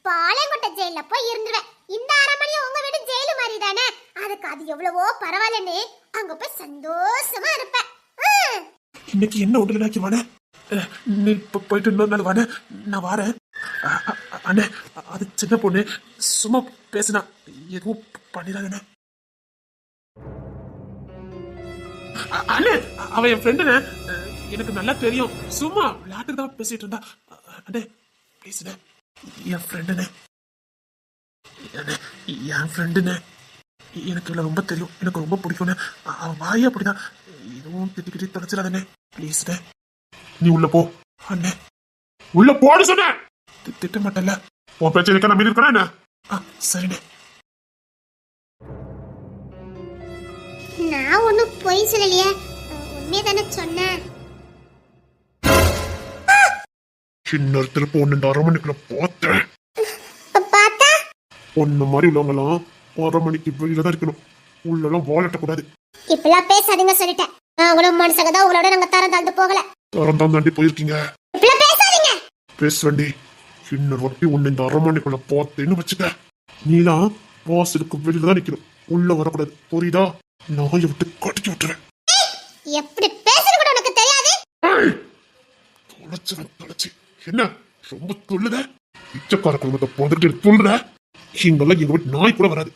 [SPEAKER 2] பாளையங்கோட்டை ஜெயில போய் இருந்துருவேன். இந்த அரமனையும் உங்க வீடு ஜெயிலு மாதிரி தானே, அதுக்கு அது எவ்வளவோ பரவாயில்லன்னு அங்க போய் சந்தோஷமா இருப்பேன்.
[SPEAKER 1] இன்னைக்கு என்ன உடலாக்கி வானே? நீ போயிட்டு இன்னொரு நாள் வானே, நான் வாரேன். அண்ணே, அது சின்ன பொண்ணு, சும்மா பேசுனா, எதுவும் பண்ணிடாதண்ணே. அண்ணே, அவன் என் ஃப்ரெண்டுண்ணே, எனக்கு நல்லா தெரியும். சும்மா விளையாட்டு தான் பேசிட்டு இருந்தா. அண்ணே ப்ளீஸ்ண்ணே, என் ஃப்ரெண்டுண்ணே. என் ஃப்ரெண்டுண்ணே, எனக்கு இவ்வளோ ரொம்ப தெரியும், எனக்கு ரொம்ப பிடிக்கும்ண்ணே. அவன் வாயே அப்படிதான், எதுவும் திட்டிக்கிட்டு தொலைச்சிடாதண்ணே ப்ளீஸ்ண்ணே. நீ உள்ள போ. அண்ணே உள்ள போடு சொன்ன. திட்ட மாட்டல, உன் பேச்ச இருக்க நம்பி இருக்கிறேன் என்ன? சரிண்ணே.
[SPEAKER 2] நான் ஒண்ணும் பொய் சொல்லலையே, உண்மைதானே சொன்னேன்.
[SPEAKER 1] இன்னொருத்தர் பொண்ணு 1/2 மணிக்குள்ள பார்த்தேன்.
[SPEAKER 2] பார்த்தா
[SPEAKER 1] பொண்ணு மாதிரி உள்ளவங்களாம் 1/2 மணிக்கு வெளியில தான் இருக்கணும், உள்ளெல்லாம் வாழட்ட கூடாது.
[SPEAKER 2] இப்பெல்லாம் பேசாதீங்க சொல்லிட்டேன். நாங்களும் மனுஷங்க தான், உங்களோட நாங்க தரம் தாழ்ந்து போகல.
[SPEAKER 1] தரம் தான் தாண்டி போயிருக்கீங்க.
[SPEAKER 2] இப்பெல்லாம் பேசாதீங்க.
[SPEAKER 1] பேசுவேண்டி. இன்னொரு வாட்டி உன்னை இந்த 1/2 மணிக்குள்ள பார்த்தேன்னு வச்சுக்க, நீலாம் வாசலுக்கு வெளியில தான் நிக்கணும், உள்ள வரக்கூடாது, புரியுதா? நாயை விட்டு கட்டிச்சு விட்டுறேன்.
[SPEAKER 2] எப்படி பேசுறது கூட உனக்கு தெரியாது.
[SPEAKER 1] தொலைச்சு என்ன ரொம்ப சொல்லுத? பிச்சைக்கார குடும்பத்தை போந்துட்டு சொல்ற. இங்கெல்லாம் எங்க வீட்டு நாய் கூட வராது,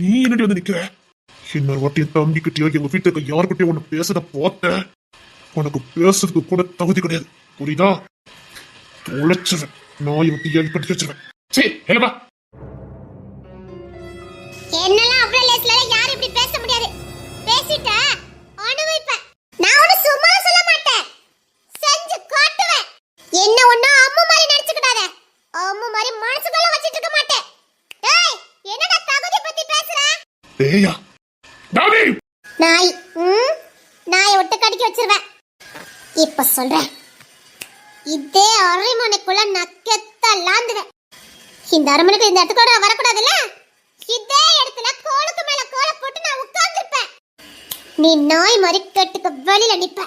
[SPEAKER 1] நீ என்னடி வந்து நிக்கிற? இன்னொரு வாட்டி என் தம்பி கிட்டயோ எங்க வீட்டுக்கு யாருக்கிட்டயோ உன்னை பேசுறத பார்த்த, உனக்கு பேசுறதுக்கு கூட தகுதி கிடையாது, புரியுதா? தொலைச்சிருவேன், நாயை விட்டு ஏறி கட்டி வச்சிருவேன். சரி என்னப்பா?
[SPEAKER 2] என்னெல்லாம் அவ்வளவு லேஸ்ல யாரும் இப்படி பேச முடியாது. பேசிட்ட அனுபவிப்பேன். நான் ஒண்ணு சும்மா சொல்ல மாட்டேன், செஞ்சு காட்டுவேன். என்ன ஒண்ணு அம்மு மாதிரி நினைச்சுக்கிட்டாத, அம்மு மாதிரி மனசுக்குள்ள வச்சிட்டு இருக்க மாட்டேன். டேய், என்னடா தகுதி பத்தி பேசுற?
[SPEAKER 1] ஏயா டாடி,
[SPEAKER 2] நாய் நாயை விட்டு கடிக்க வச்சிருவேன். இப்ப சொல்றேன், இதே அரண்மனைக்குள்ள நக்கத்த லாந்துவேன். இந்த அரண்மனைக்கு இந்த இடத்துக்கு நான் வரக்கூடாதுல்ல, இதே இடத்துல கோலுக்கு மேல கோல போட்டு நான் உட்கார்ந்திருப்பேன். நீ நாய் மாதிரி கட்டுக்கு வெளியில நிப்ப.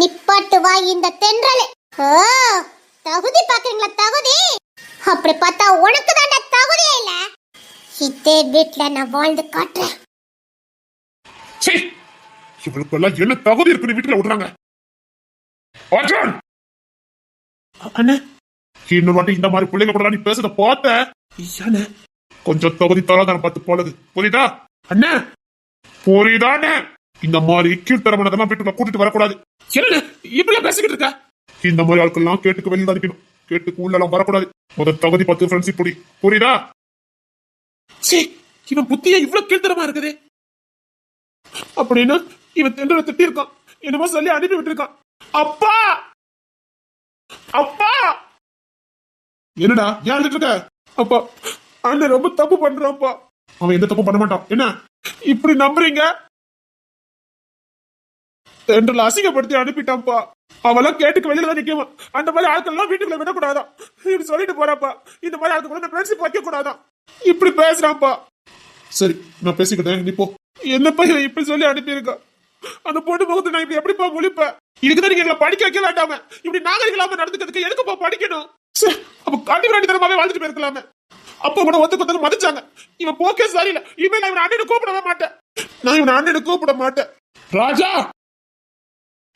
[SPEAKER 2] நிப்பாட்டு வா இந்த தென்றலே. தகுதி பாக்குறீங்களா? தகுதி அப்படி பார்த்தா உனக்கு தாண்டா தகுதியே இல்ல. இதே வீட்டுல நான் வாழ்ந்து காட்டுறேன்.
[SPEAKER 1] இவளுக்கு எல்லாம் என்ன தகுதி இருக்குன்னு வீட்டுல விடுறாங்க. அண்ணே, இன்னொரு வாட்டி இந்த மாதிரி பிள்ளைங்க கூட நீ பேசுறத பார்த்த, கொஞ்சம் தகுதி தராதான பார்த்து போலது, புரியுதா அண்ணே? புரியுதா அண்ணே? இந்த மாதிரி கீழ்த்தரமானதெல்லாம் வீட்டுக்குள்ள கூட்டிட்டு வரக்கூடாது. என்ன இப்படி பேசிக்கிட்டு இருக்க? இந்த மாதிரி ஆட்கள்லாம் கேட்டுக்கு வெளியில அடிக்கணும், கேட்டுக்கு உள்ள எல்லாம் வரக்கூடாது. முதல் தகுதி பார்த்து ஃப்ரெண்ட்ஷிப் புரியுதா? சீ, இவன் புத்தியே இவ்வளவு கீழ்த்தரமா இருக்குது. அப்படின்னா இவன் தென்றலை திட்டி இருக்கான், என்னமோ சொல்லி அனுப்பி விட்டுருக்கான். அப்பா அப்பா, என்னடா ஏன் அழுதுட்டு இருக்க? அப்பா, அண்ணன் ரொம்ப தப்பு பண்றான்ப்பா. அவன் எந்த தப்பு பண்ண மாட்டான். என்ன இப்படி நம்புறீங்க? தென்றலை அசிங்கப்படுத்தி அனுப்பிட்டான்ப்பா. அவெல்லாம் கேட்டுக்கு வெளியில தான் நிக்கணும். அந்த மாதிரி ஆட்கள் எல்லாம் வீட்டுக்குள்ள விடக்கூடாதான். இப்படி சொல்லிட்டு போறாப்பா. இந்த மாதிரி ஆட்கள் கூட ஃப்ரெண்ட்ஷிப் வைக்க கூடாதான். இப்படி பேசுறான்ப்பா. சரி, நான் பேசிக்கிட்டேன், நீ போ. என்னப்பா இவன் இப்படி சொல்லி அனுப்பியிருக்கா? அந்த பொண்ணு முகத்தை நான் இப்படி எப்படிப்பா முழிப்பேன்? இதுக்குதான் நீங்க எங்களை படிக்க வைக்க வேண்டாம இப்படி நாகரிகலாம நடந்துக்கிறதுக்கு எதுக்குப்பா படிக்கணும்? அப்ப காட்டு விராண்டி தரமாவே வாழ்ந்துட்டு போயிருக்கலாமே. அப்ப கூட ஒத்துக்கு மதிச்சாங்க. இவன் போக்கே சரியில்லை. இவன் நான் இவன் அண்ணனு கூப்பிடவே மாட்டேன். நான் இவன் அண்ணனு கூப்பிட மாட்டேன். ராஜா,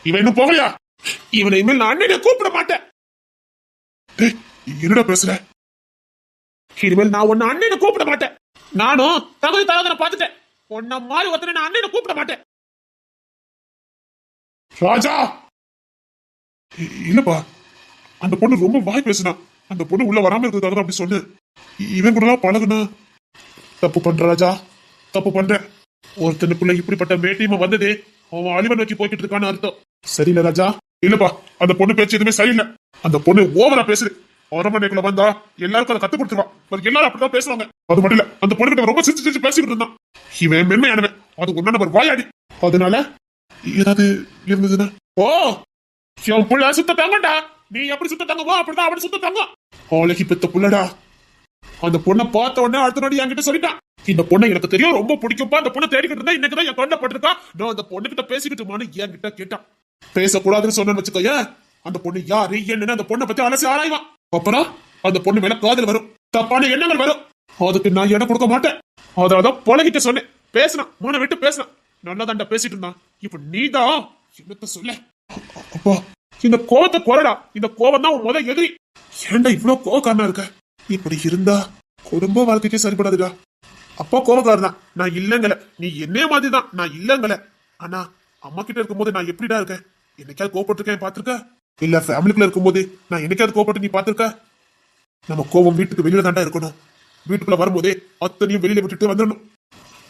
[SPEAKER 1] இவன் இன்னும் போகலையா? இவனை இனிமேல் நான் அண்ணனை கூப்பிட மாட்டேன். என்னடா பேசுற? இனிமேல் நான் உன்னை அண்ணனை கூப்பிட மாட்டேன். நானும் தகுதி தகவலை பார்த்துட்டேன். உன்ன மாதிரி ஒருத்தனை நான் அண்ணனை கூப்பிட மாட்டேன். ராஜா, இல்லப்பா, அந்த பொண்ணு ரொம்ப வாய் பேசுனா. அந்த பொண்ணு உள்ள வராம இருக்கிறதுக்காக அப்படி சொன்னேன். இவன் கூட பழகுனா தப்பு பண்ற ராஜா, தப்பு பண்ற. ஒருத்தனுக்குள்ள இப்படிப்பட்ட வேட்டியமா வந்தது அவன் அழிவை நோக்கி போய்கிட்டு இருக்கான்னு அர்த்தம். சரியில்லை ராஜா. இல்லப்பா, அந்த பொண்ணு பேச்சு எதுவுமே சரியில்லை. அந்த பொண்ணு ஓவரா பேசுது. அரண்மனைக்குள்ள வந்தா எல்லாருக்கும் அதை கத்து கொடுத்துருவான். எல்லாரும் அப்படிதான் பேசுவாங்க. அது மட்டும் இல்ல, அந்த பொண்ணு கிட்ட ரொம்ப சிரிச்சு சிரிச்சு பேசிக்கிட்டு இருந்தான். இவன் மென்மையானவன், அது ஒன்னா நம்பர் வாயாடி. அதனால ஏதாவது இருந்ததுன்னா, ஓ என் புள்ள சுத்த தாங்கடா. நீ எப்படி சுத்த தாங்கவோ அப்படிதான் அவன் சுத்த தாங்க. ஆளுக்கு பெத்த புள்ளடா. அந்த பொண்ணை பார்த்த உடனே அடுத்த நோடி என்கிட்ட சொல்லிட்டான், இந்த பொண்ணை எனக்கு தெரியும், ரொம்ப பிடிக்கும்பா. அந்த பொண்ணை தேடிக்கிட்டு இருந்தா இன்னைக்குதான் என் கொண்ட பட்டிருக்கா. நான் அந்த பொண்ணு கிட்ட பேசிக்கிட்டுமான்னு என்கிட்ட கேட்டான். பேசக்கூடாதுன்னு சொன்னு வச்சுக்கோய, அந்த பொண்ணு யாரு என்னன்னு அந்த பொண்ணை பத்தி அலசி ஆராய்வான். அப்புறம் அந்த பொண்ணு மேல காதல் வரும், தப்பான எண்ணங்கள் வரும். அதுக்கு நான் இடம் கொடுக்க மாட்டேன். அதான் பழகிட்ட சொன்னேன். பேசினான், மூணை விட்டு பேசினான். நல்லா தாண்டா பேசிட்டு இருந்தான். இப்ப நீதான் என்னத்த சொல்ல? அப்பா, இந்த கோவத்தை குறடா. இந்த கோவம் தான் முத எதிரி. ஏன்டா இவ்வளவு கோவக்காரனா இருக்க? இப்படி இருந்தா குடும்ப வாழ்க்கைக்கே சரிபடாதுடா. அப்பா கோவக்காரனா? நான் இல்லங்கல. நீ என்னே மாதிரிதான், நான் இல்லங்கல. ஆனா அம்மா கிட்ட இருக்கும்போது நான் எப்படிடா இருக்கேன்? என்னைக்காவது கோவப்பட்டிருக்கேன் பாத்துருக்க? இல்ல ஃபேமிலிக்குள்ள இருக்கும்போது நான் என்னைக்காவது கோவப்பட்டு நீ பாத்துருக்க? நம்ம கோவம் வீட்டுக்கு வெளியில தாண்டா இருக்கணும். வீட்டுக்குள்ள வரும்போதே அத்தனையும் வெளியில விட்டுட்டு வந்துடணும்.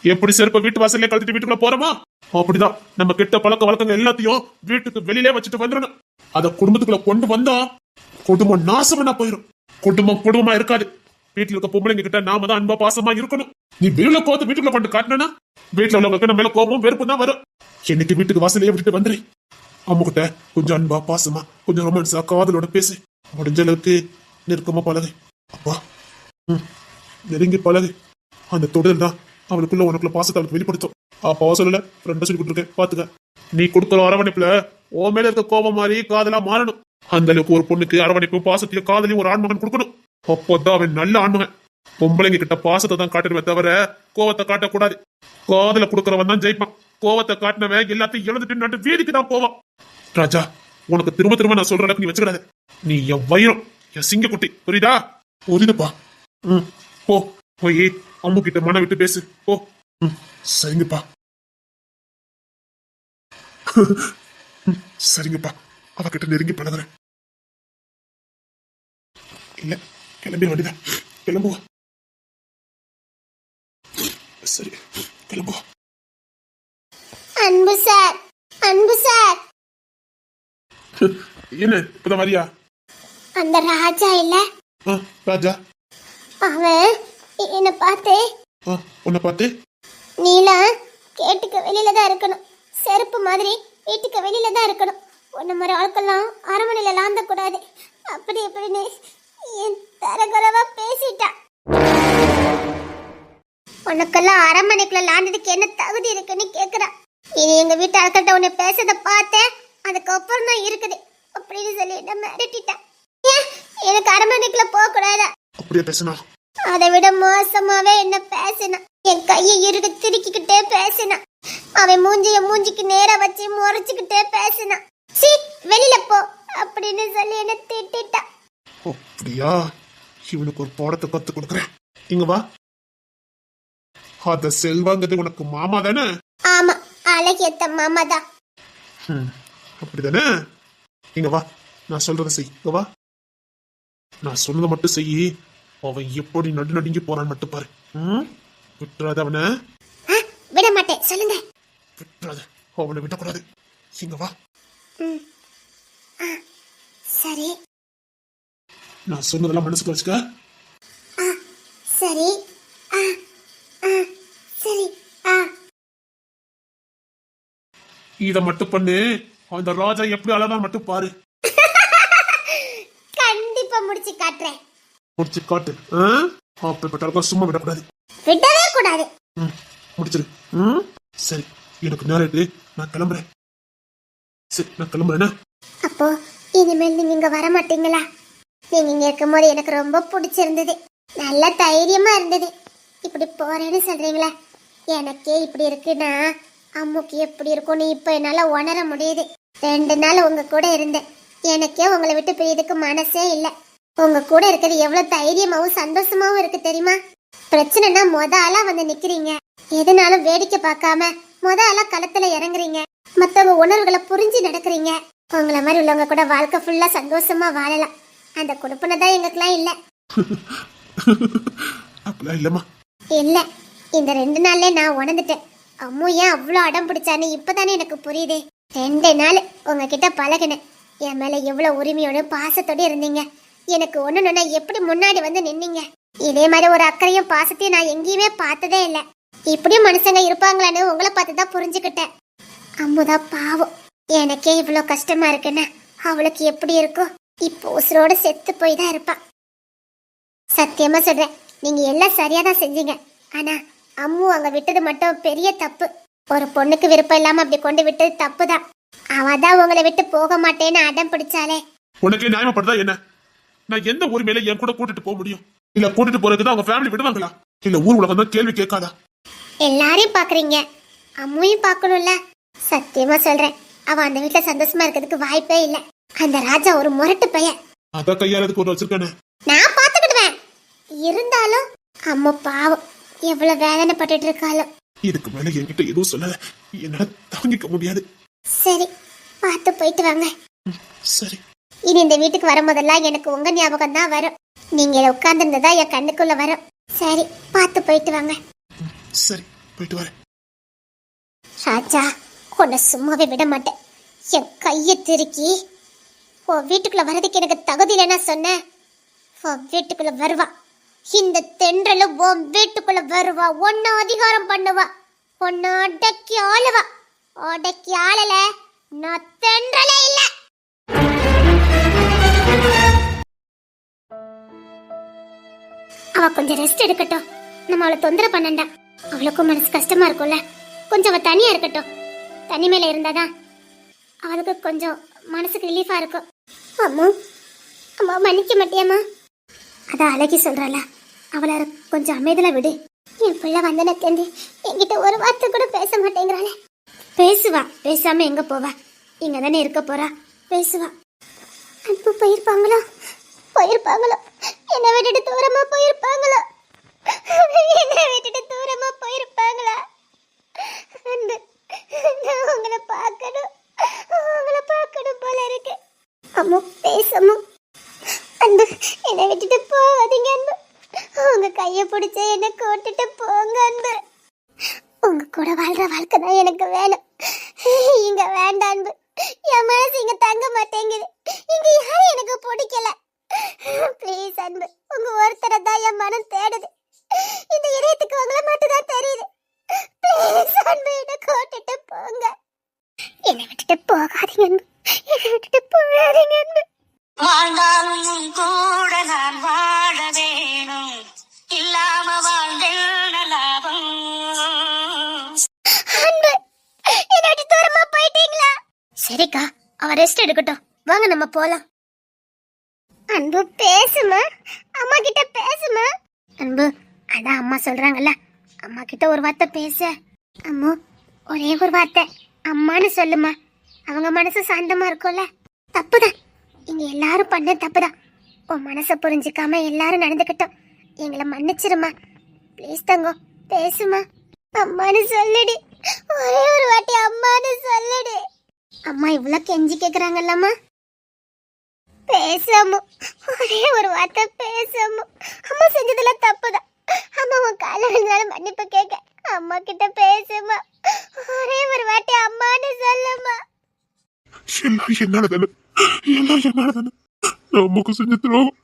[SPEAKER 1] எப்படி செருப்ப வீட்டு வாசல்ல கழுத்திட்டு வீட்டுக்குள்ள போறோமா, அப்படிதான் நம்ம கெட்ட பழக்க வழக்கங்கள் எல்லாத்தையும் வீட்டுக்கு வெளியிலே வச்சுட்டு வந்துடணும். அத குடும்பத்துக்குள்ள கொண்டு வந்தா குடும்பம் நாசமா போயிடும். குடும்பமா இருக்காது. வீட்டுல இருக்க பொம்பளைங்க கிட்ட நாம தான் அன்பா பாசமா இருக்கணும். நீ வெளியில கோவத்தை வீட்டுக்குள்ள கொண்டு காட்டினா வீட்டுல உள்ளவங்களுக்கு நம்ம மேல கோபம் வெறுப்பு தான் வரும். என்னைக்கு வீட்டுக்கு வாசலையே விட்டுட்டு வந்துரு. அம்மா கிட்ட கொஞ்சம் அன்பா பாசமா கொஞ்சம் ரொமான்ஸா காதலோட பேசு. முடிஞ்ச அளவுக்கு நெருக்கமா பழகு. அப்பா, நெருங்கி பழகு. அந்த தொடுதல் தான் அவளுக்குள்ள உனக்குள்ள பாசத்தை அவளுக்கு வெளிப்படுத்தும். அப்பாவா சொல்லல, ஃப்ரெண்டா சொல்லி கொடுத்துருக்கேன், பாத்துக்க. நீ கொடுக்குற அரவணைப்புல உன் மேல இருக்க கோபம் மாதிரி காதலா மாறணும். அந்த அளவுக்கு ஒரு பொண்ணுக்கு அரவணைப்பு பாசத்தையும் காதலையும் ஒரு ஆண்மகன் கொடுக்கணும். அப்போதான் அவன் நல்ல ஆண்மகன். பொம்பளைங்க கிட்ட பாசத்தை தான் காட்டணுமே தவிர கோவத்தை காட்டக்கூடாது. காதல கொடுக்கறவன் தான் ஜெயிப்பான். கோவத்தை காட்டினவன் எல்லாத்தையும் இழந்துட்டு நட்டு வீதிக்கு தான் போவான். ராஜா, உனக்கு திரும்ப திரும்ப நான் சொல்ற அளவுக்கு நீ வச்சுக்கிடாது. நீ என் வயிறும் என் சிங்கக்குட்டி, புரியுதா? புரியுதுப்பா. போ, போய் அம்மு கிட்ட மன விட்டு பேசு. போ. சரிங்கப்பா. சரிங்கப்பா, அவகிட்ட நெருங்கி பழகுறேன். இல்ல, கிளம்பி வேண்டியதான். கிளம்புவா. சரி, கிளம்புவா.
[SPEAKER 2] அன்பு சார், அன்பு சார்.
[SPEAKER 1] என்ன இப்பதான் மாதிரியா?
[SPEAKER 2] அந்த ராஜா இல்ல,
[SPEAKER 1] ராஜா,
[SPEAKER 2] அவன் என்ன பார்த்து,
[SPEAKER 1] உன்னை பார்த்து,
[SPEAKER 2] நீலா கேட்டுக்கு வெளியில தான் இருக்கணும், செருப்பு மாதிரி வீட்டுக்கு வெளியில தான் இருக்கணும், உன்ன மாதிரி ஆட்கள்லாம் அரண்மனையில லாந்த கூடாது அப்படி இப்படின்னு என் தரகுறவா பேசிட்டான். உனக்கெல்லாம் அரண்மனைக்குள்ள லாண்டதுக்கு என்ன தகுதி இருக்குன்னு கேக்குறான். இனி எங்க வீட்டு ஆட்கள்கிட்ட உன்னை பேசத பார்த்தேன், அதுக்கப்புறம் தான் இருக்குது அப்படின்னு சொல்லி என்ன மிரட்டிட்டான். எனக்கு அரண்மனைக்குள்ள போக கூடாதா?
[SPEAKER 1] அப்படியே பேசினா?
[SPEAKER 2] அதை விட மோசமாவே என்ன பேசினான். என் கையை இறுக திருக்கிக்கிட்டே பேசினான். அவன் மூஞ்சிக்கு நேரா வச்சு முறைச்சுக்கிட்டே பேசினான். சீ, வெளியில போ அப்படின்னு சொல்லி என்ன திட்டான்.
[SPEAKER 1] அப்படியா? இவனுக்கு ஒரு பாடத்தை கத்து கொடுக்குறேன். இங்க வா. அத செல்வாங்கிறது உனக்கு மாமா தானே?
[SPEAKER 2] ஆமா, அழகியத்த மாமா தான்.
[SPEAKER 1] அப்படிதானே? இங்க வா, நான் சொல்றதை செய். இங்க வா, நான் சொன்னதை மட்டும் செய். அவன் எப்படி நடு நடுங்கி போறான்னு மட்டும் பாரு. விட்டுறாத அவனை.
[SPEAKER 2] விட மாட்டேன், சொல்லுங்க.
[SPEAKER 1] விட்டுறாத, அவனை விடக்கூடாது. இங்க வா.
[SPEAKER 2] சரி.
[SPEAKER 1] நான் சொன்னதெல்லாம் மனசுக்கு வச்சுக்க.
[SPEAKER 2] சரி. சரி.
[SPEAKER 1] இத மட்டும் பண்ணு. அந்த ராஜா எப்படி அழகா மட்டும் பாரு.
[SPEAKER 2] கண்டிப்பா முடிச்சு காட்டுறேன்.
[SPEAKER 1] முடிச்சு காட்டு. அப்ப சும்மா விடக்கூடாது.
[SPEAKER 2] விடவே கூடாது.
[SPEAKER 1] முடிச்சிரு. சரி, எனக்கு நேரம், நான் கிளம்புறேன். சரி, நான் கிளம்புறேன்.
[SPEAKER 2] அப்போ இனிமேல் நீங்க இங்க வர மாட்டீங்களா? நீங்க இங்க இருக்கும்போது எனக்கு ரொம்ப பிடிச்சிருந்தது. நல்ல தைரியமா இருந்தது. இப்படி போறேன்னு சொல்றீங்களா? எனக்கே இப்படி இருக்குன்னா அம்முக்கு எப்படி இருக்கும்னு இப்ப என்னால உணர முடியுது. 2 நாள் உங்க கூட இருந்தேன். எனக்கே உங்களை விட்டு பிரியதுக்கு மனசே இல்லை. உங்க கூட இருக்கிறது எவ்வளவு தைரியமாவும் சந்தோஷமாவும் இருக்கு தெரியுமா? பிரச்சனைனா ஆளா வந்து நிக்கிறீங்க. எதுனாலும் வேடிக்கை பார்க்காம ஆளா களத்துல இறங்குறீங்க. மத்தவங்க உணர்வுகளை புரிஞ்சு நடக்கிறீங்க. உங்களை மாதிரி உள்ளவங்க கூட வாழ்க்கை ஃபுல்லா சந்தோஷமா வாழலாம். அந்த கொடுப்பனை தான் எங்களுக்குலாம் இல்ல.
[SPEAKER 1] அப்படிலாம் இல்லம்மா.
[SPEAKER 2] இல்ல, இந்த 2 நாள்ல நான் உணர்ந்துட்டேன். அம்மு ஏன் அவ்வளோ அடம் பிடிச்சான்னு இப்பதானே எனக்கு புரியுது. 2 நாள் உங்ககிட்ட பழகினேன். என் மேல எவ்வளவு உரிமையோட பாசத்தோட இருந்தீங்க. எனக்கு ஒண்ணுன்னா எப்படி முன்னாடி வந்து நின்னீங்க. இதே மாதிரி ஒரு அக்கறையும் பாசத்தையும் நான் எங்கேயுமே பார்த்ததே இல்லை. இப்படியும் மனுஷங்க இருப்பாங்களான்னு உங்களை பார்த்துதான் புரிஞ்சுக்கிட்டேன். அம்முதான் பாவம். எனக்கே இவ்வளோ கஷ்டமா இருக்குன்னா அவளுக்கு எப்படி இருக்கும்? இப்போ உசுரோட செத்து போய் தான் இருப்பா. சத்தியமா சொல்றேன், நீங்க எல்லாம் சரியா தான் செஞ்சீங்க. ஆனா அம்மு அங்க விட்டது மட்டும் பெரிய தப்பு. ஒரு பொண்ணுக்கு விருப்பம் இல்லாம அப்படி கொண்டு விட்டது தப்பு தான். அவதான் உங்களை விட்டு போக மாட்டேன்னு அடம் பிடிச்சாலே.
[SPEAKER 1] உனக்கு நியாயப்படுதா என்ன? நான் எந்த உரிமையில என் கூட கூட்டிட்டு போக முடியும்? இல்ல கூட்டிட்டு போறதுக்கு அவங்க ஃபேமிலி விடுவாங்களா? இல்ல ஊர் உலகம் தான் கேள்வி கேட்காதா?
[SPEAKER 2] எல்லாரையும் பாக்குறீங்க, அம்முவையும் பாக்கணும்ல. சத்தியமா சொல்றேன், அவ அந்த வீட்டுல சந்தோஷமா இருக்கிறதுக்கு வாய்ப்பே இல்ல. அந்த ராஜா ஒரு முரட்டு பையன்.
[SPEAKER 1] அதான் கையாளதுக்கு ஒரு வச்சிருக்கானே.
[SPEAKER 2] நான் பாத்துக்கிடுவேன். இருந்தாலும் அம்மா பாவம் எவ்வளவு வேதனைப்பட்டு இருக்காளோ.
[SPEAKER 1] இதுக்கு மேல என்கிட்ட எதுவும் சொல்லல. என்னால தாங்கிக்க முடியாது.
[SPEAKER 2] சரி, பார்த்து போயிட்டு வாங்க.
[SPEAKER 1] சரி.
[SPEAKER 2] இனி இந்த வீட்டுக்கு வரும்போதெல்லாம் எனக்கு உங்க ஞாபகம் தான் வரும். நீங்க உட்கார்ந்து இருந்ததா என் கண்ணுக்குள்ள வரும். சரி, பார்த்து போயிட்டு வாங்க.
[SPEAKER 1] சரி, போயிட்டு வரேன்.
[SPEAKER 2] ராஜா, உன்னை சும்மாவே விட மாட்டேன். என் கையை திருக்கி உன் வீட்டுக்குள்ள வர்றதுக்கு எனக்கு தகுதி இல்லைன்னா சொன்னேன். உன் வீட்டுக்குள்ள வருவா. இந்த தென்றலும் உன் வீட்டுக்குள்ள வருவா. ஒன்னு அதிகாரம் பண்ணுவா. ஒன்னு அடக்கி ஆளுவா. அடக்கி ஆளல நான் தென்றலே இல்ல. அவ கொஞ்சம் ரெஸ்ட் எடுக்கட்டும். நம்ம அவளை தொந்தரவு பண்ணண்டா. அவளுக்கும் மனசு கஷ்டமா இருக்கும்ல. கொஞ்சம் அவ தனியா இருக்கட்டும். தனிமையில இருந்தாதான் அவளுக்கு கொஞ்சம் மனசுக்கு ரிலீஃபா இருக்கும். அம்மா, அம்மா மன்னிக்க மாட்டியாமா? அதான் அழகி சொல்றாள, அவளை கொஞ்சம் அமைதியில விடு. என் பிள்ளை வந்தன தேண்டி என்கிட்ட ஒரு வார்த்தை கூட பேச மாட்டேங்கிறாளே. பேசுவா, பேசாம எங்க போவா? இங்க தானே இருக்க போறா. பேசுவா. அன்பு போயிருப்பாங்களோ? போயிருப்பாங்களோ? என்னை விட்டுட்டு தூரமா போயிருப்பாங்களோ? என்னை விட்டுட்டு தூரமா போயிருப்பாங்களா? அன்பு, நான் உங்களை பார்க்கணும் போல இருக்கு. அம்மா பேசம்மா. அன்பு, என்னை விட்டுட்டு போகாதீங்க அன்பு. உங்க கையை பிடிச்ச என்னை கூட்டிட்டு போங்க அன்பு. உங்க கூட வாழ்ற வாழ்க்கை தான் எனக்கு வேணும். இங்க வேண்டாம் அன்பு. என் மனசு இங்க தங்க மாட்டேங்குது. இங்க யாரும் எனக்கு பிடிக்கல. ப்ளீஸ் அன்பு, உங்க ஒருத்தரை தான் என் மனம் தேடுது. இந்த இதயத்துக்கு உங்களை மட்டும் தான் தெரியுது. ப்ளீஸ் அன்பு, என்னை கூட்டிட்டு போங்க. என்னை விட்டுட்டு போகாதீங்க அன்பு. என்னை விட்டுட்டு போகாதீங்க அன்பு.
[SPEAKER 3] வாழ்ந்தாலும் கூட நான் வாழ வேணும். இல்லாம வாழ்ந்தேன் லாபம்.
[SPEAKER 2] அன்பு, என்னை விட்டு தூரமா போயிட்டீங்களா? சரிக்கா, அவ ரெஸ்ட் எடுக்கட்டும். வாங்க நம்ம போலாம். அன்பு பேசுமா, அம்மா கிட்ட பேசுமா. அன்பு, அதான் அம்மா சொல்றாங்கல்ல, அம்மா கிட்ட ஒரு வார்த்தை பேச. அம்மா, ஒரே ஒரு வார்த்தை அம்மான்னு சொல்லுமா. அவங்க மனசு சாந்தமா இருக்கும்ல. தப்புதான், இங்க எல்லாரும் பண்ண தப்புதான். உன் மனசை புரிஞ்சுக்காம எல்லாரும் நடந்துக்கிட்டோம். எங்களை மன்னிச்சிருமா. ப்ளீஸ் தங்கம், பேசுமா. அம்மான்னு சொல்லுடி. ஒரே ஒரு வாட்டி அம்மான்னு சொல்லுடி. அம்மா இவ்வளவு கெஞ்சி கேக்குறாங்கல்லம்மா. பேசாம ஒரே ஒரு வார்த்தை பேசாம. அம்மா செஞ்சதெல்லாம் தப்புதான். அம்மா உன் கால விழுந்தாலும் மன்னிப்பு கேட்க அம்மா கிட்ட பேசுமா. ஒரே ஒரு வாட்டி அம்மான்னு சொல்லுமா.
[SPEAKER 1] எல்லாம் என்னாலதானே நான் அம்மாக்கு செஞ்ச துரோகம்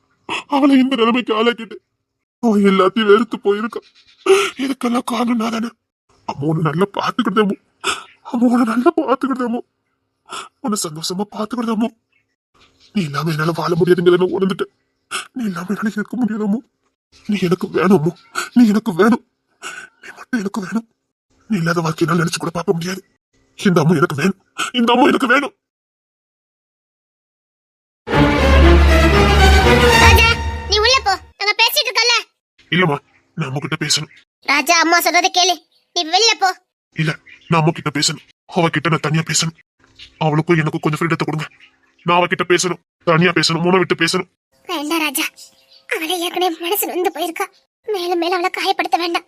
[SPEAKER 1] அவளை இந்த நிலைமைக்கு ஆளாக்கிட்டு அவன் எல்லாத்தையும் வெறுத்து போயிருக்கான். இதுக்கெல்லாம் காரணம் நான் தானே. அம்மா உன்னை நல்லா பாத்துக்கிட்டதமோ, அம்மா உன்னை நல்லா பாத்துக்கிட்டதமோ, உன்னை சந்தோஷமா பாத்துக்கிட்டதமோ. நீ இல்லாம என்னால வாழ முடியாதுங்கிறத உணர்ந்துட்டேன். நீ இல்லாம என்னால இருக்க முடியாதமோ. நீ எனக்கு வேணுமோ, நீ எனக்கு வேணும், நீ மட்டும் எனக்கு வேணும். நீ இல்லாத வாழ்க்கை என்னால நினைச்சு கூட பார்க்க முடியாது. இந்த அம்மா எனக்கு வேணும், இந்த அம்மா எனக்கு வேணும்.
[SPEAKER 2] ராஜா நீ உள்ள போ, நாங்க பேசிட்டு இருக்கோம்ல.
[SPEAKER 1] இல்லம்மா, நான் அம்மா கிட்ட பேசணும்.
[SPEAKER 2] ராஜா அம்மா சொல்றத கேளு, நீ வெளிய போ.
[SPEAKER 1] இல்ல, நான் அம்மா கிட்ட பேசணும். அவகிட்ட நான் தனியா பேசணும். அவளுக்கும் எனக்கும் கொஞ்சம் ஃப்ரீடத்தை கொடுங்க. நான் அவகிட்ட பேசணும், தனியா பேசணும், மூணை விட்டு பேசணும்.
[SPEAKER 2] வேண்டாம் ராஜா, அவளை ஏற்கனவே மனசு நொந்து போயிருக்கா. மேலும் மேலும் அவளை காயப்படுத்த வேண்டாம்.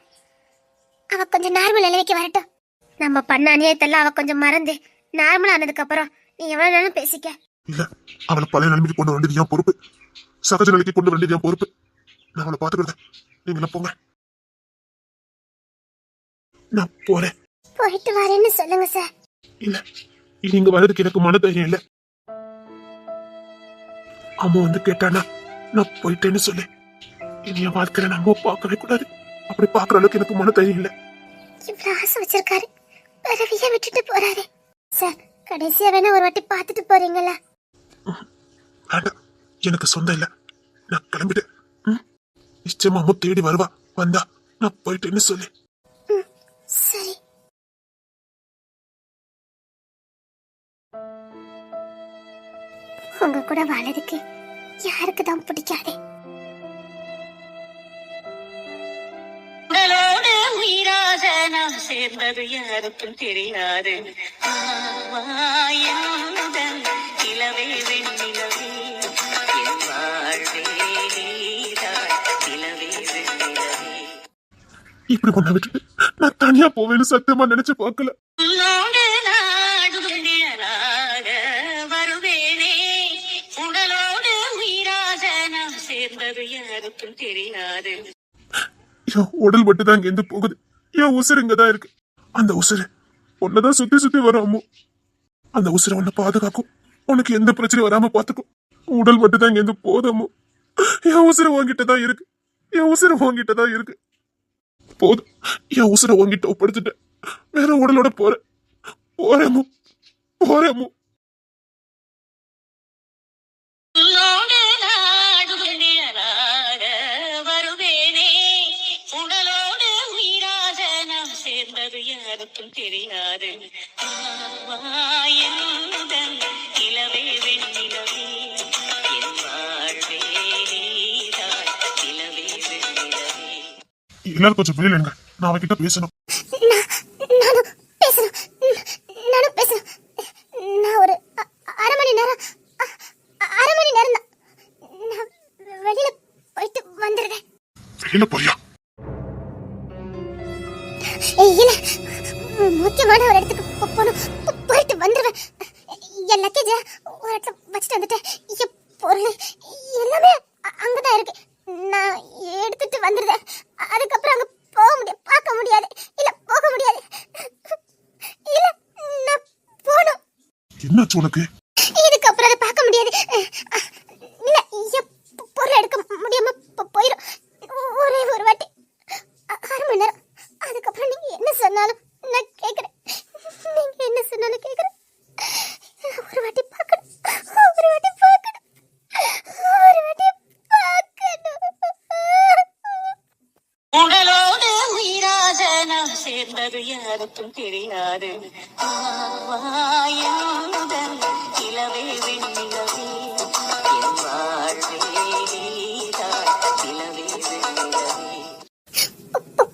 [SPEAKER 2] அவ கொஞ்சம் நார்மல் நிலைமைக்கு வரட்டும். நம்ம பண்ண அநியாயத்தெல்லாம் அவ கொஞ்சம் மறந்து நார்மல் ஆனதுக்கு அப்புறம் நீ எவ்வளவு நேரம் பேசிக்க.
[SPEAKER 1] இல்ல, அவளை பழைய நிலைமைக்கு கொண்டு வேண்டியது என் பொறுப்பு. சகஜ நிலைக்கு கொண்டு வேண்டியது என் பொறுப்பு. நான் அவளை பாத்துக்கிறேன். நீங்க போங்க, நான் போறேன்.
[SPEAKER 2] போயிட்டு வரேன்னு சொல்லுங்க சார்.
[SPEAKER 1] இல்ல, இங்க வர்றதுக்கு எனக்கு மன தைரியம் இல்ல. அம்மா வந்து கேட்டானா நான் போயிட்டேன்னு சொல்லு. இனி என் வாழ்க்கையில நான் அம்மா பார்க்கவே கூடாது. அப்படி பாக்குற அளவுக்கு எனக்கு மன தைரியம் இல்ல.
[SPEAKER 2] இவ்வளவு ஆசை வச்சிருக்காரு, பரவிய விட்டுட்டு போறாரு. சார் கடைசியா வேணா ஒரு வாட்டி பாத்துட்டு போறீங்களா?
[SPEAKER 1] வேண்டாம், எனக்கு சொந்தம் இல்ல. நான் கிளம்பிட்டேன். நிச்சயமா அம்மா தேடி வருவா. வந்தா நான் போயிட்டேன்னு சொல்லு.
[SPEAKER 2] சரி. உங்க கூட வாழறதுக்கு யாருக்கு தான் பிடிக்காதே.
[SPEAKER 3] உடலோடு உயிராக நாம் சேர்ந்தது யாருக்கும் தெரியாது. வாயனுடன் இளவே வெண்ணிலவே என் வாழ்வே நீதான் இளவே வெண்ணிலவே.
[SPEAKER 1] இப்படி ஒண்ண விட்டுட்டு நான் தனியா போவேன்னு சத்தியமா நினைச்சு பார்க்கல.
[SPEAKER 3] உன்னோடு நாடு நிழலாக வருவேனே. உடலோடு உயிராக நாம் சேர்ந்தது யாருக்கும் தெரியாது.
[SPEAKER 1] என் உடல் மட்டும்தான் இங்க இருந்து போகுது. என் உசுறு இங்கதான் இருக்கு. அந்த உசுறு உன்னதான் சுத்தி சுத்தி வரும் அம்மு. அந்த உசுரை உன்னை பாதுகாக்கும். உனக்கு எந்த பிரச்சனையும் வராம பாத்துக்கும். உடல் மட்டும்தான் இங்க இருந்து போதும் அம்மு. என் உசுறு உன்கிட்டதான் இருக்கு. என் உசுறு உன்கிட்டதான் இருக்கு. போதும், என் உசுரை உன்கிட்ட ஒப்படைச்சிட்டேன். வேற உடலோட போறேன். போறேமோ போறேமோ.
[SPEAKER 3] உன்னோடு நாடு நிழலாக வருவேனே. உடலோடு உயிராக நாம் சேர்ந்தது யாருக்கும் தெரியாது. வாயனுடன் இளவே வெண்ணிலவே என் வாழ்வே நீதான் இளவே வெண்ணிலவே.
[SPEAKER 1] எல்லாரும் கொஞ்சம் வெளியில இருங்க. நான் அவகிட்ட பேசணும்.
[SPEAKER 2] நானும் பேசணும். நான் ஒரு அரை மணி நேரம் தான். நான் வெளியில போயிட்டு வந்துடுறேன்.
[SPEAKER 1] வெளியில போறியா?
[SPEAKER 2] இல்ல, முக்கியமான ஒரு இடத்துக்கு போகணும். போயிட்டு வந்துடுவேன். என் லக்கேஜ ஒரு இடத்துல வச்சுட்டு வந்துட்டேன். என் பொருள் எல்லாமே அங்கதான் இருக்கு. நான் எடுத்துட்டு வந்துடுறேன். அதுக்கப்புறம் அங்க போக முடியாது, பார்க்க முடியாது. இல்ல போக முடியாது. இல்ல நான் போகணும்.
[SPEAKER 1] என்னாச்சு உனக்கு?
[SPEAKER 2] இதுக்கப்புறம் அதை பார்க்க முடியாது. இல்ல என் பொருள் எடுக்க முடியாம போயிடும். ஒரே ஒரு வாட்டி அரை மணி நேரம். அதுக்கப்புறம் நீங்க என்ன சொன்னாலும் நான் கேட்கறேன். நீங்க என்ன சொன்னாலும் கேட்கறேன். ஒரு வாட்டி பார்க்கணும், ஒரு வாட்டி பார்க்கணும், ஒரு வாட்டி பார்க்கணும்.
[SPEAKER 3] உடலோடு உயிராக நாம் சேர்ந்தது யாருக்கும் தெரியாது. வாயனுடன் இளவே வெண்ணிலவே என் வாழ்வே நீதான் இளவே வெண்ணிலவே.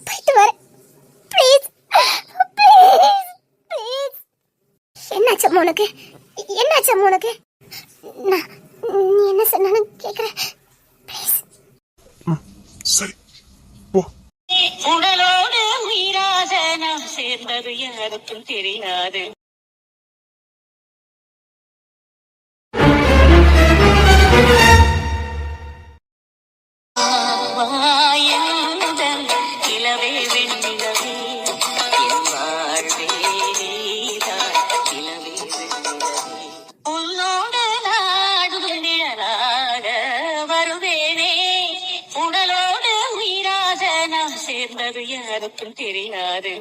[SPEAKER 2] போயிட்டு வரேன். Please please please. என்னாச்சு உனக்கு? என்னாச்சு உனக்கு? நான் நீ என்ன சொன்னாலும் கேட்கறேன். ப்ளீஸ்.
[SPEAKER 1] சரி போ.
[SPEAKER 3] உடலோடு உயிராக நாம் சேர்ந்தது யாருக்கும் தெரியாது. வெண்ணிலவே என் வாழ்வே நீதான் நிலவே வெண்ணிலவே உன்னோடு நாடும் நிழலாக வருவேனே உடலோடு உயிராக நாம் சேர்ந்தது யாருக்கும் தெரியாது